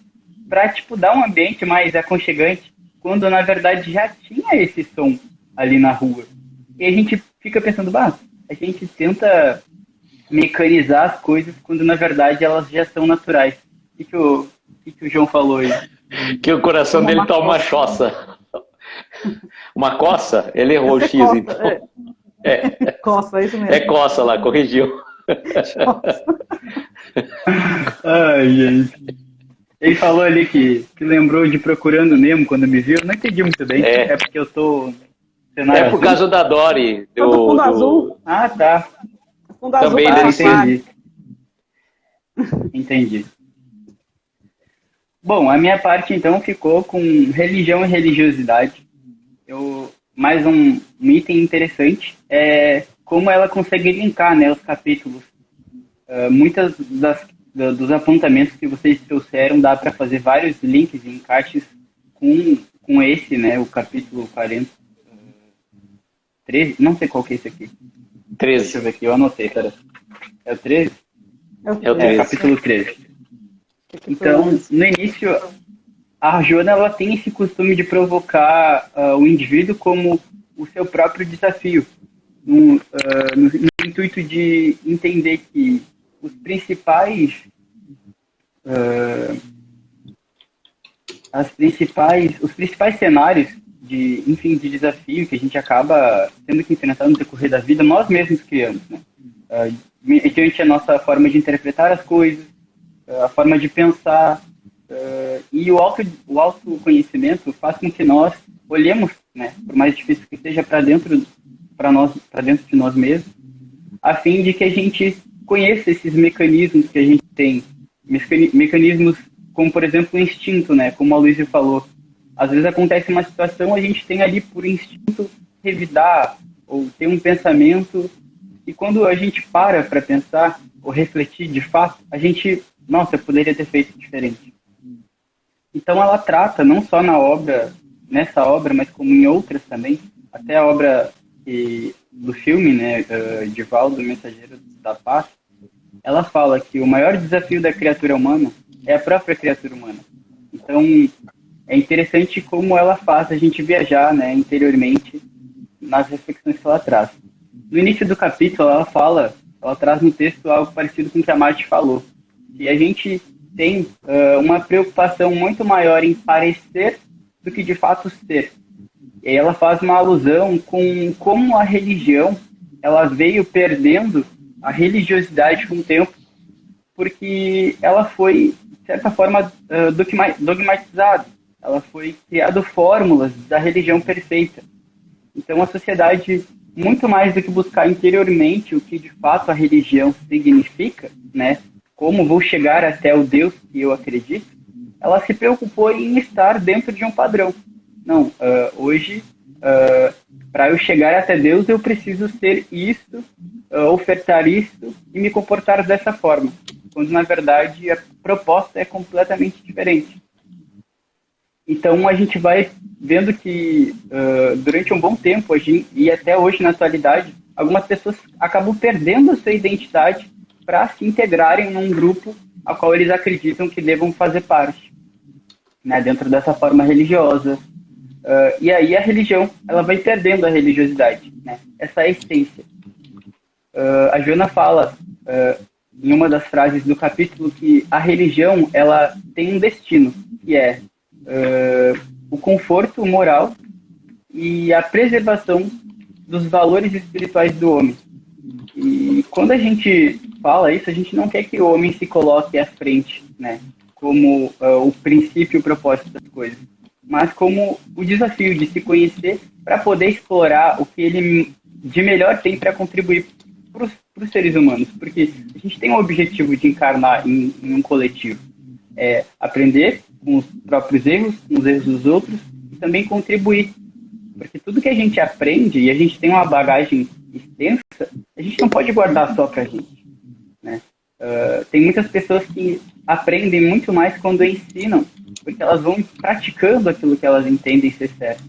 S3: para, tipo, dar um ambiente mais aconchegante, quando na verdade já tinha esse som ali na rua. E a gente fica pensando, a gente tenta mecanizar as coisas quando na verdade elas já são naturais. O que o João falou aí?
S2: Que o coração dele tá uma choça. Uma coça? Ele errou o X,
S1: coça,
S2: então.
S1: Coça, é isso mesmo.
S2: É coça lá, corrigiu.
S3: Ai, gente. Ele falou ali que lembrou de Procurando Nemo quando me viu. Não entendi muito bem. É porque eu tô...
S2: É por causa da Dory.
S1: Do fundo azul.
S3: Ah, tá.
S1: O fundo azul
S2: Também
S1: tá
S2: deve ser.
S3: Entendi. Bom, a minha parte então ficou com religião e religiosidade. Mais um item interessante é como ela consegue linkar, né, os capítulos. Muitas dos apontamentos que vocês trouxeram dá para fazer vários links e encaixes com esse, né, o capítulo 40. 13? Não sei qual que é esse aqui.
S2: 13.
S3: Deixa eu ver aqui, eu anotei, cara. É o 13?
S2: É o 13.
S3: Capítulo 13. Então, no início, a Joana ela tem esse costume de provocar o indivíduo como o seu próprio desafio, no intuito de entender que os principais cenários de desafio que a gente acaba tendo que enfrentar no decorrer da vida, nós mesmos criamos, né? Mediante a nossa forma de interpretar as coisas, a forma de pensar, e o autoconhecimento faz com que nós olhemos, né, por mais difícil que seja, para dentro de nós mesmos, a fim de que a gente conheça esses mecanismos que a gente tem, mecanismos como, por exemplo, o instinto, né, como a Luísa falou. Às vezes acontece uma situação, a gente tem ali por instinto revidar ou ter um pensamento, e quando a gente para pensar ou refletir de fato, a gente, nossa, eu poderia ter feito diferente. Então ela trata, não só nessa obra, mas como em outras também, até a obra do filme, né, de Valdo, Mensageiro da Paz, ela fala que o maior desafio da criatura humana é a própria criatura humana. Então, é interessante como ela faz a gente viajar, né, interiormente nas reflexões que ela traz. No início do capítulo, ela traz no texto algo parecido com o que a Marte falou, que a gente tem uma preocupação muito maior em parecer do que de fato ser. E aí ela faz uma alusão com como a religião ela veio perdendo a religiosidade com o tempo, porque ela foi, de certa forma, dogmatizada. Ela foi criando fórmulas da religião perfeita. Então a sociedade, muito mais do que buscar interiormente o que de fato a religião significa, né, como vou chegar até o Deus que eu acredito, ela se preocupou em estar dentro de um padrão. Não, hoje, para eu chegar até Deus, eu preciso ser isto, ofertar isto e me comportar dessa forma. Quando, na verdade, a proposta é completamente diferente. Então, a gente vai vendo que, durante um bom tempo, e até hoje, na atualidade, algumas pessoas acabam perdendo a sua identidade para se integrarem num grupo ao qual eles acreditam que devam fazer parte, né, dentro dessa forma religiosa. E aí a religião ela vai perdendo a religiosidade, né, essa essência. A Joana fala em uma das frases do capítulo que a religião ela tem um destino, que é o conforto moral e a preservação dos valores espirituais do homem. E quando a gente fala isso, a gente não quer que o homem se coloque à frente, né, como o princípio e o propósito das coisas, mas como o desafio de se conhecer para poder explorar o que ele de melhor tem para contribuir para os seres humanos, porque a gente tem o objetivo de encarnar em um coletivo, aprender com os próprios erros, com os erros dos outros, e também contribuir, porque tudo que a gente aprende, e a gente tem uma bagagem extensa, a gente não pode guardar só para a gente, né? Tem muitas pessoas que aprendem muito mais quando ensinam, porque elas vão praticando aquilo que elas entendem ser certo.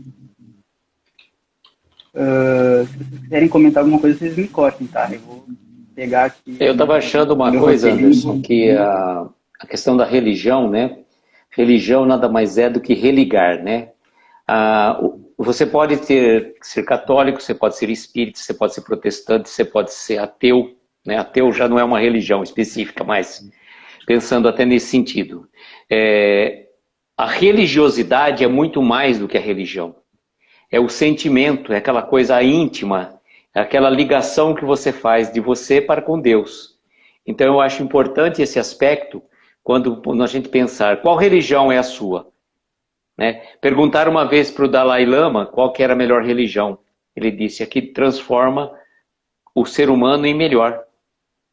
S3: Se vocês quiserem comentar alguma coisa, vocês me cortem, tá? Eu vou pegar aqui.
S2: Eu estava achando uma coisa, Anderson, que a questão da religião, né? Religião nada mais é do que religar, né? Você pode ser católico, você pode ser espírita, você pode ser protestante, você pode ser ateu, né? Ateu já não é uma religião específica, mas pensando até nesse sentido. A religiosidade é muito mais do que a religião. É o sentimento, é aquela coisa íntima, é aquela ligação que você faz de você para com Deus. Então eu acho importante esse aspecto quando a gente pensar qual religião é a sua. Né? Perguntaram uma vez para o Dalai Lama qual que era a melhor religião. Ele disse, a que transforma o ser humano em melhor.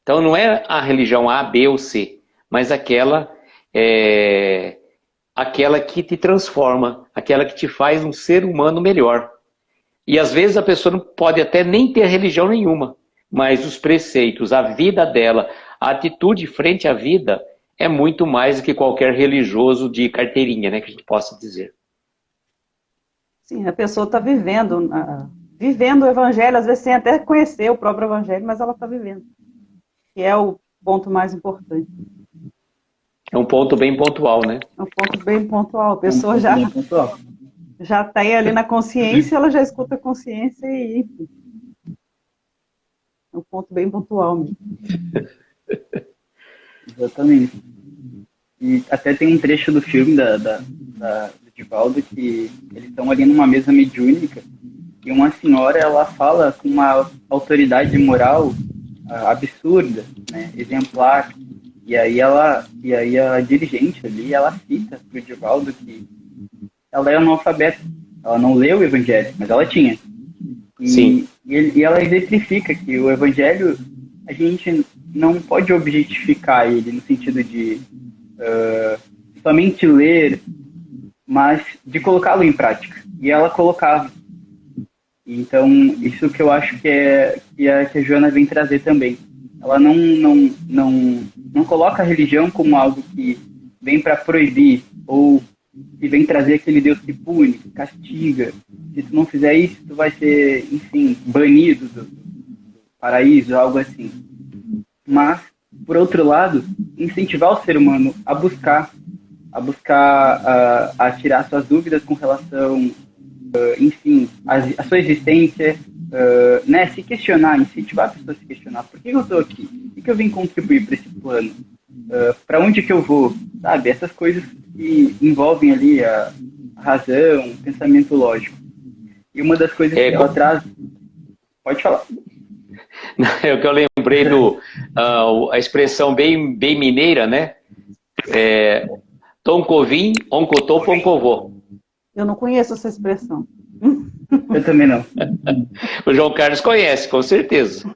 S2: Então não é a religião A, B ou C, mas aquela que te transforma, aquela que te faz um ser humano melhor. E às vezes a pessoa não pode até nem ter religião nenhuma, mas os preceitos, a vida dela, a atitude frente à vida é muito mais do que qualquer religioso de carteirinha, né, que a gente possa dizer.
S1: Sim, a pessoa está vivendo o evangelho, às vezes sem até conhecer o próprio evangelho, mas ela está vivendo. Que é o ponto mais importante.
S2: É um ponto bem pontual, né?
S1: É um ponto bem pontual. A pessoa já está aí ali na consciência, ela já escuta a consciência e enfim. É um ponto bem pontual mesmo.
S3: Exatamente. E até tem um trecho do filme do Divaldo que eles estão ali numa mesa mediúnica e uma senhora, ela fala com uma autoridade moral absurda, né, exemplar. E aí a dirigente ali, ela cita pro Divaldo que ela é analfabeta, ela não leu o Evangelho, mas ela tinha.
S2: Sim.
S3: E ela exemplifica que o Evangelho, a gente não pode objetificar ele no sentido de somente ler, mas de colocá-lo em prática. E ela colocava. Então, isso que eu acho que a Joana vem trazer também. Ela não coloca a religião como algo que vem para proibir ou que vem trazer aquele Deus que pune, que castiga. Se tu não fizer isso, tu vai ser, enfim, banido do paraíso, algo assim. Mas, por outro lado, incentivar o ser humano a buscar, a tirar suas dúvidas com relação, enfim, à sua existência, né, se questionar, incentivar a pessoa a se questionar. Por que eu estou aqui? O que eu vim contribuir para esse plano? Para onde que eu vou? Sabe? Essas coisas que envolvem ali a razão, o pensamento lógico. E uma das coisas que ela traz... Pode falar.
S2: É o que eu lembrei a expressão bem mineira, né? Toncovim, oncotô, poncovô.
S1: Eu não conheço essa expressão.
S3: Eu também não.
S2: O João Carlos conhece, com certeza.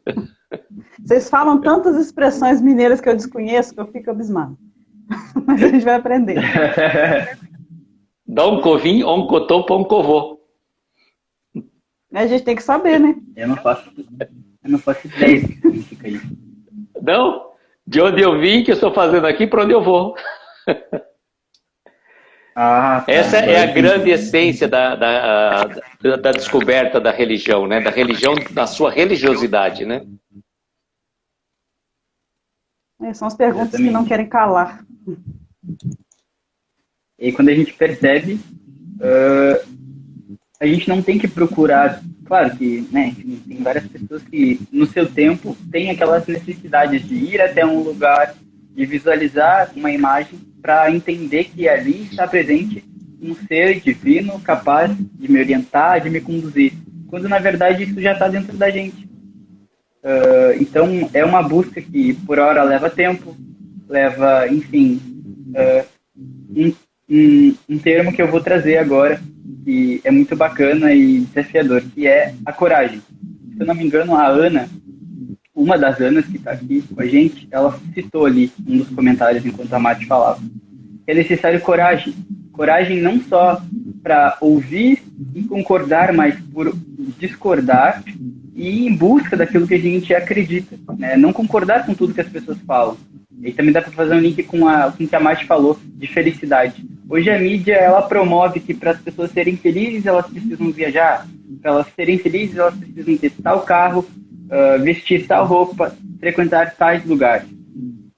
S1: Vocês falam tantas expressões mineiras que eu desconheço que eu fico abismado. Mas a gente vai aprender.
S2: Toncovim, oncotô, poncovô.
S1: A gente tem que saber, né?
S3: Eu não faço ideia do que significa isso.
S2: Não? De onde eu vim, que eu estou fazendo aqui, para onde eu vou.
S3: Tá.
S2: Essa é a grande essência da descoberta da religião, né? Da religião, da sua religiosidade, né?
S1: São as perguntas que não querem calar.
S3: E quando a gente percebe, a gente não tem que procurar. Claro que, né, tem várias pessoas que, no seu tempo, têm aquelas necessidades de ir até um lugar, de visualizar uma imagem, para entender que ali está presente um ser divino capaz de me orientar, de me conduzir. Quando, na verdade, isso já está dentro da gente. Então, é uma busca que, por hora, leva tempo, leva, enfim, um termo que eu vou trazer agora, que é muito bacana e desafiador, que é a coragem. Se eu não me engano, a Ana, uma das Anas que está aqui com a gente, ela citou ali um dos comentários enquanto a Mati falava. É necessário coragem. Coragem não só para ouvir e concordar, mas por discordar e ir em busca daquilo que a gente acredita, né? Não concordar com tudo que as pessoas falam. E também dá para fazer um link com o que a Mati falou de felicidade. Hoje a mídia, ela promove que para as pessoas serem felizes, elas precisam viajar. Para elas serem felizes, elas precisam ter tal carro, vestir tal roupa, frequentar tais lugares.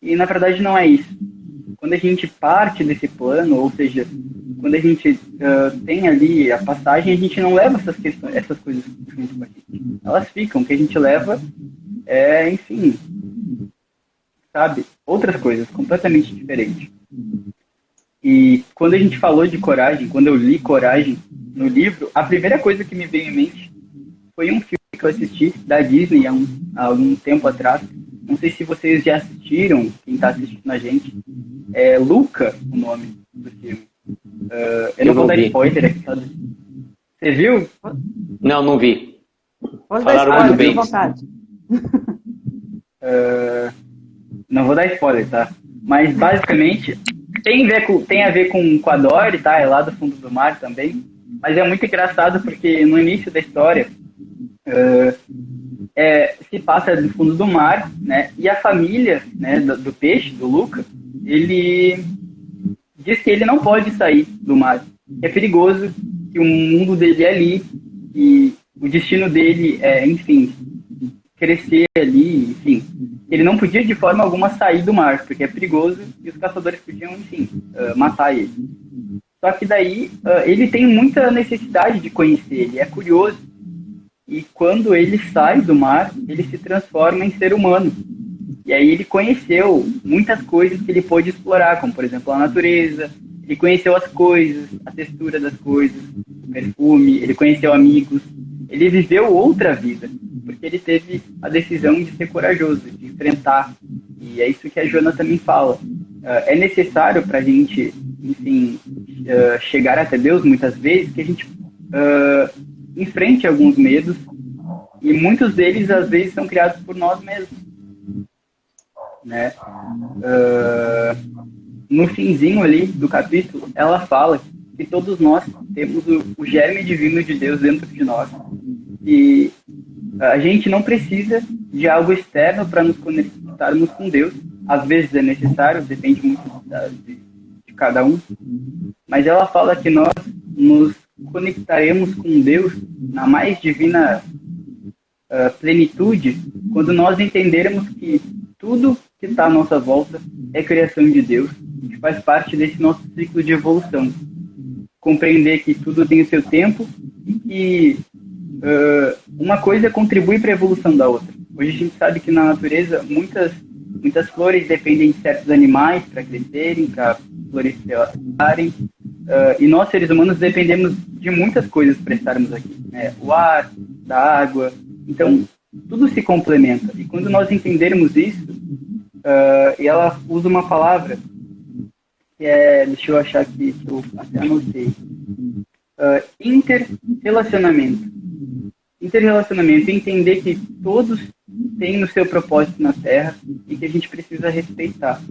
S3: E na verdade não é isso. Quando a gente parte desse plano, ou seja, quando a gente tem ali a passagem, a gente não leva essas coisas junto com a gente. Elas ficam, o que a gente leva é, enfim, sabe, outras coisas completamente diferentes. E quando a gente falou de coragem, quando eu li Coragem no livro, a primeira coisa que me veio em mente foi um filme que eu assisti da Disney há algum tempo atrás. Não sei se vocês já assistiram, quem está assistindo a gente. É Luca, o nome do filme. Eu não vou dar spoiler aqui. Você viu?
S2: Não, não vi.
S1: Pode
S2: Falaram
S1: dar
S2: muito
S1: spoiler,
S2: bem.
S1: à vontade.
S3: Não vou dar spoiler, tá? Mas basicamente tem a ver com a Dory, tá? É lá do fundo do mar também. Mas é muito engraçado porque no início da história se passa do fundo do mar, né? E a família, né, do peixe, do Luca, ele diz que ele não pode sair do mar. É perigoso, que o mundo dele é ali e o destino dele é, enfim, crescer ali, enfim. Ele não podia de forma alguma sair do mar, porque é perigoso e os caçadores podiam, enfim, matar ele. Só que daí ele tem muita necessidade de conhecer, ele é curioso. E quando ele sai do mar, ele se transforma em ser humano. E aí ele conheceu muitas coisas que ele pôde explorar, como, por exemplo, a natureza. Ele conheceu as coisas, a textura das coisas, o perfume. Ele conheceu amigos. Ele viveu outra vida, porque ele teve a decisão de ser corajoso, de enfrentar. E é isso que a Joana também fala. É necessário para a gente, enfim, chegar até Deus, muitas vezes, que a gente enfrente alguns medos, e muitos deles, às vezes, são criados por nós mesmos. Né? No finzinho ali do capítulo, ela fala que todos nós temos o germe divino de Deus dentro de nós. E a gente não precisa de algo externo para nos conectarmos com Deus. Às vezes é necessário, depende muito de cada um. Mas ela fala que nós nos conectaremos com Deus na mais divina plenitude quando nós entendermos que tudo que está à nossa volta é criação de Deus, que faz parte desse nosso ciclo de evolução. Compreender que tudo tem o seu tempo e que uma coisa contribui para a evolução da outra. Hoje a gente sabe que na natureza muitas flores dependem de certos animais para crescerem, para florescerem, e nós, seres humanos, dependemos de muitas coisas para estarmos aqui, né? O ar, da água. Então, tudo se complementa. E quando nós entendermos isso, e ela usa uma palavra que é, deixa eu achar aqui, que eu até anotei, interrelacionamento. Interrelacionamento, entender que todos têm o seu propósito na Terra e que a gente precisa respeitar.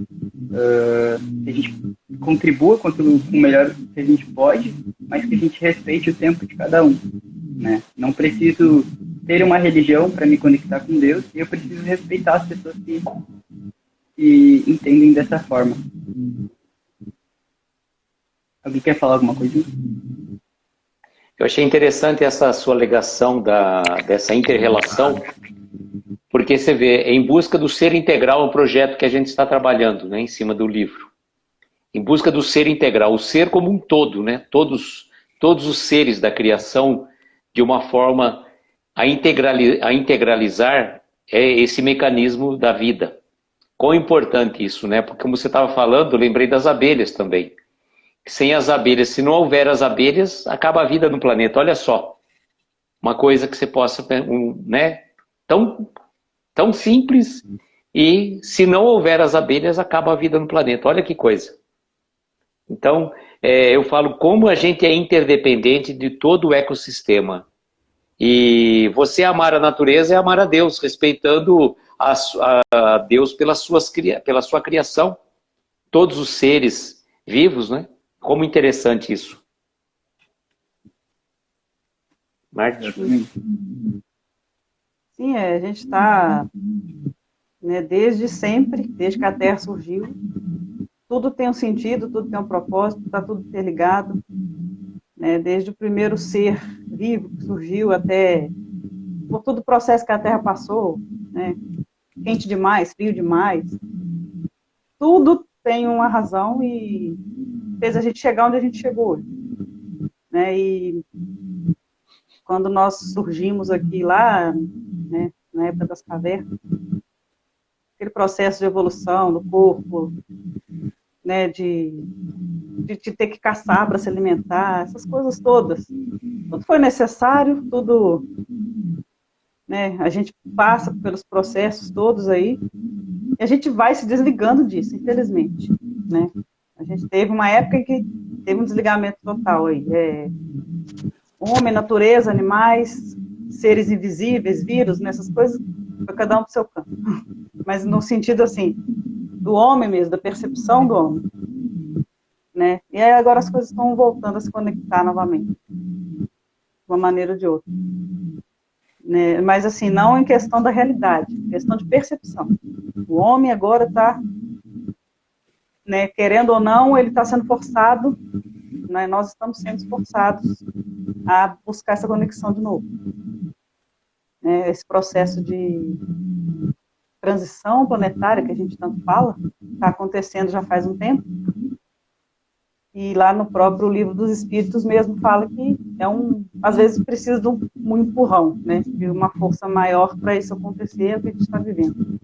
S3: Que a gente contribua com o melhor que a gente pode, mas que a gente respeite o tempo de cada um. Né? Não preciso ter uma religião para me conectar com Deus, e eu preciso respeitar as pessoas que entendem dessa forma. Alguém quer falar alguma coisa?
S2: Eu achei interessante essa sua alegação dessa inter-relação, porque você vê, é em busca do ser integral o projeto que a gente está trabalhando, né, em cima do livro. Em busca do ser integral, o ser como um todo, né? Todos os seres da criação, de uma forma a integralizar esse mecanismo da vida. Quão importante isso, né? Porque como você estava falando, eu lembrei das abelhas também. Sem as abelhas, se não houver as abelhas, acaba a vida no planeta. Olha só, uma coisa que você possa, né? Tão simples, e se não houver as abelhas, acaba a vida no planeta. Olha que coisa. Então, eu falo como a gente é interdependente de todo o ecossistema. E você amar a natureza é amar a Deus, respeitando a Deus pela sua criação. Todos os seres vivos, né? Como interessante isso. Marte?
S1: Sim, a gente está, né, desde sempre, desde que a Terra surgiu, tudo tem um sentido, tudo tem um propósito, está tudo interligado, né, desde o primeiro ser vivo que surgiu até por todo o processo que a Terra passou, né, quente demais, frio demais, tudo tem uma razão e fez a gente chegar onde a gente chegou hoje, né, e quando nós surgimos aqui lá, né, na época das cavernas, aquele processo de evolução do corpo, né, de ter que caçar para se alimentar, essas coisas todas. Tudo foi necessário, tudo, né, a gente passa pelos processos todos aí, e a gente vai se desligando disso, infelizmente, né. A gente teve uma época em que teve um desligamento total aí, homem, natureza, animais, seres invisíveis, vírus, nessas coisas, foi cada um para o seu canto. Mas no sentido, assim, do homem mesmo, da percepção do homem, né? E aí agora as coisas estão voltando a se conectar novamente, de uma maneira ou de outra. Né? Mas, assim, não em questão da realidade, questão de percepção. O homem agora está, né, querendo ou não, ele está sendo forçado, né, nós estamos sendo forçados a buscar essa conexão de novo. Né? Esse processo de transição planetária que a gente tanto fala, está acontecendo já faz um tempo, e lá no próprio Livro dos Espíritos mesmo fala que às vezes precisa de um empurrão, né, de uma força maior para isso acontecer, é o que a gente está vivendo.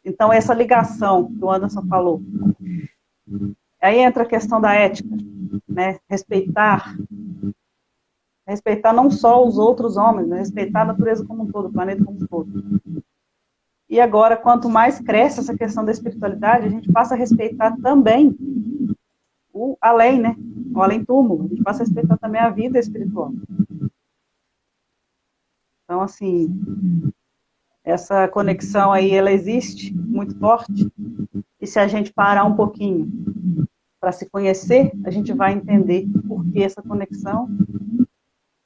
S1: Então, essa ligação que o Anderson falou, aí entra a questão da ética, né, respeitar não só os outros homens, né, respeitar a natureza como um todo, o planeta como um todo. E agora, quanto mais cresce essa questão da espiritualidade, a gente passa a respeitar também o além, né? O além-túmulo. A gente passa a respeitar também a vida espiritual. Então, assim, essa conexão aí, ela existe muito forte. E se a gente parar um pouquinho para se conhecer, a gente vai entender por que essa conexão.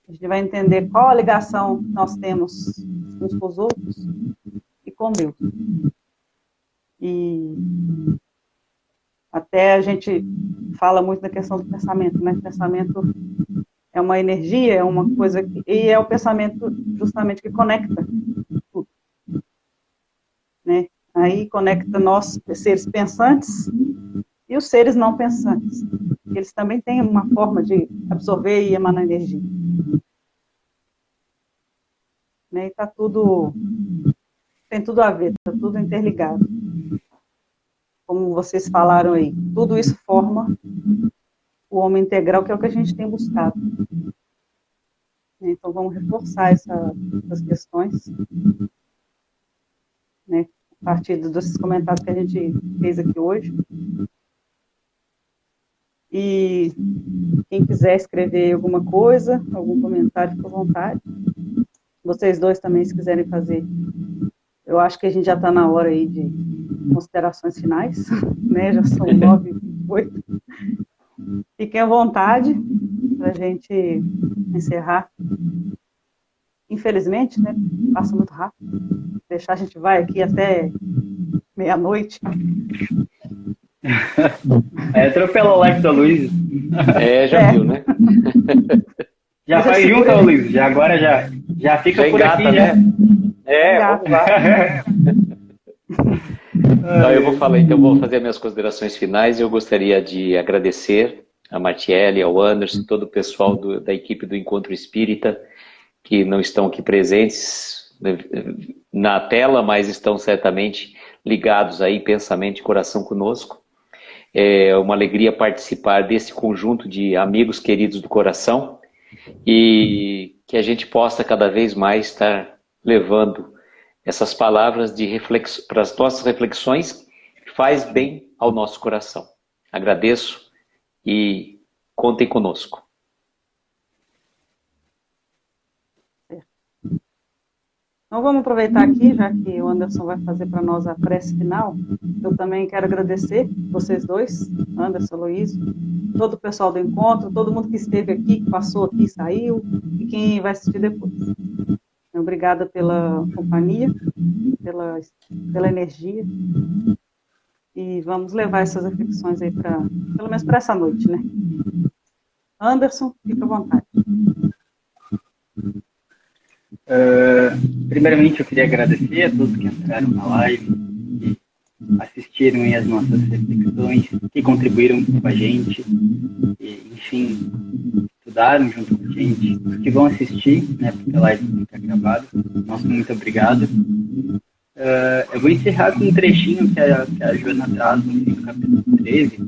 S1: A gente vai entender qual a ligação que nós temos uns com os outros e com Deus. E até a gente fala muito da questão do pensamento, né? O pensamento é uma energia, é uma coisa e é o pensamento justamente que conecta tudo, né? Aí conecta nós, seres pensantes, e os seres não pensantes. Eles também têm uma forma de absorver e emanar energia. Né? E tá tudo, tem tudo a ver, tá tudo interligado. Como vocês falaram aí, tudo isso forma o homem integral, que é o que a gente tem buscado. Então, vamos reforçar essas questões, né, a partir desses comentários que a gente fez aqui hoje. E quem quiser escrever alguma coisa, algum comentário, fica à vontade. Vocês dois também, se quiserem fazer. Eu acho que a gente já está na hora aí de considerações finais, né? Já são 9h08. Fiquem à vontade para a gente encerrar. Infelizmente, né? Passa muito rápido. Deixar a gente vai aqui até meia-noite.
S3: Atropelou o like da Luiz.
S2: Já viu, né?
S3: Já faz junto, Luiz. Já agora já fica já por engata, aqui, né?
S2: Vamos lá. Então eu vou fazer minhas considerações finais. Eu gostaria de agradecer a Martiele, ao Anderson, todo o pessoal da equipe do Encontro Espírita, que não estão aqui presentes na tela, mas estão certamente ligados aí, pensamento e coração conosco. É uma alegria participar desse conjunto de amigos queridos do coração e que a gente possa cada vez mais estar levando essas palavras para as nossas reflexões, que faz bem ao nosso coração. Agradeço e contem conosco.
S1: Então vamos aproveitar aqui, já que o Anderson vai fazer para nós a prece final. Eu também quero agradecer vocês dois, Anderson, Luiz, todo o pessoal do encontro, todo mundo que esteve aqui, que passou aqui, saiu, e quem vai assistir depois. Obrigada pela companhia, pela energia. E vamos levar essas reflexões aí pelo menos para essa noite, né? Anderson, fica à vontade.
S3: Primeiramente, eu queria agradecer a todos que entraram na live, que assistiram aí as nossas reflexões, que contribuíram com a gente, e, enfim, estudaram junto com a gente, os que vão assistir, né, porque a live fica gravada. Nosso muito obrigado. Eu vou encerrar com um trechinho que a Joana traz no capítulo 13.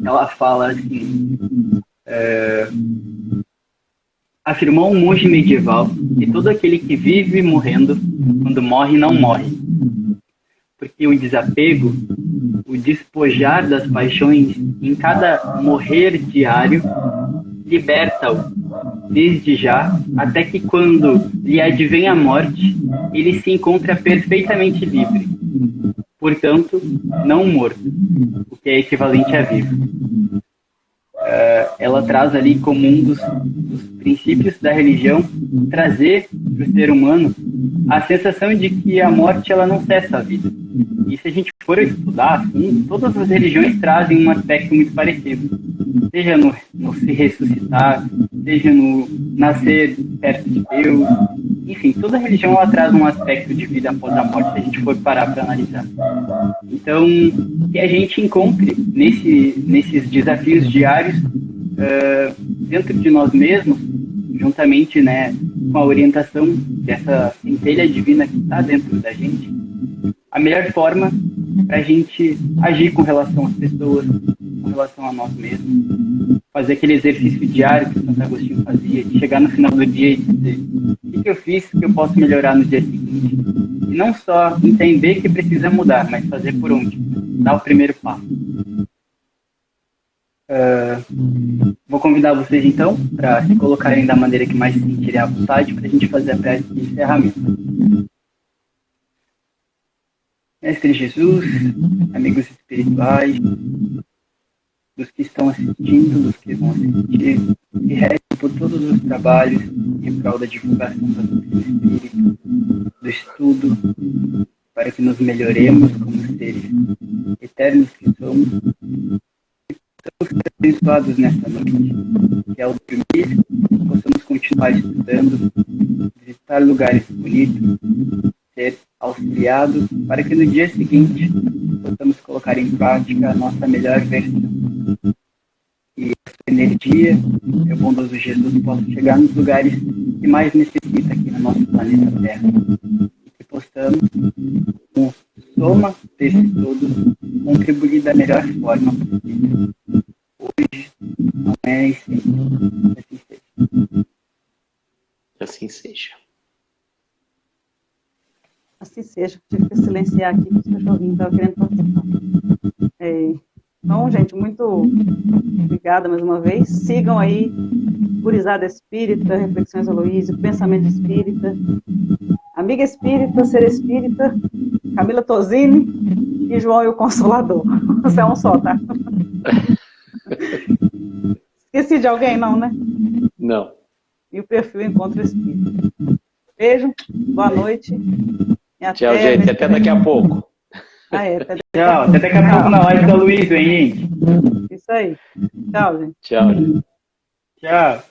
S3: Ela fala assim: afirmou um monge medieval que todo aquele que vive morrendo, quando morre, não morre. Porque o desapego, o despojar das paixões em cada morrer diário, liberta-o, desde já, até que quando lhe advém a morte, ele se encontra perfeitamente livre. Portanto, não morto, o que é equivalente a vivo. Ela traz ali como um dos princípios da religião trazer para o ser humano a sensação de que a morte ela não cessa a vida. E se a gente for estudar, todas as religiões trazem um aspecto muito parecido. Seja no se ressuscitar, seja no nascer perto de Deus. Enfim, toda religião ela traz um aspecto de vida após a morte, se a gente for parar para analisar. Então, que a gente encontre nesses desafios diários, dentro de nós mesmos, juntamente, né, com a orientação dessa centelha divina que está dentro da gente, a melhor forma para a gente agir com relação às pessoas, com relação a nós mesmos, fazer aquele exercício diário que o Santo Agostinho fazia, de chegar no final do dia e dizer o que eu fiz que eu posso melhorar no dia seguinte. E não só entender que precisa mudar, mas fazer por onde, dar o primeiro passo. Vou convidar vocês, então, para se colocarem da maneira que mais se sentirem à vontade, para a gente fazer a prece de encerramento. Mestre Jesus, amigos espirituais, dos que estão assistindo, dos que vão assistir, que rezem por todos os trabalhos em prol da divulgação da doutrina espírita, do estudo, para que nos melhoremos como seres eternos que somos. Estamos abençoados nesta noite, que ao dormir possamos continuar estudando, visitar lugares bonitos, ser auxiliados, para que no dia seguinte possamos colocar em prática a nossa melhor versão. E a sua energia, meu bondoso Jesus, possa chegar nos lugares que mais necessita aqui no nosso planeta Terra. E que possamos, com soma desses todos, contribuir da melhor forma possível. Hoje, amanhã e sempre. Assim seja.
S2: Assim seja.
S1: Assim seja. Tive que silenciar aqui, porque o cachorrinho estava querendo participar. Então, gente, muito obrigada mais uma vez. Sigam aí Gurizada Espírita, Reflexões Aloísio, Pensamento Espírita, Amiga Espírita, Ser Espírita, Camila Tosini e João e o Consolador. Você é um só, tá? Esqueci de alguém, não, né?
S2: Não.
S1: E o perfil Encontro Espírita. Beijo, boa noite. E
S2: tchau, gente. Até daqui a pouco.
S3: Tchau, até daqui a pouco na live da Luísa, hein, gente?
S1: Isso aí. Tchau, gente.
S2: Tchau, gente.
S3: Tchau.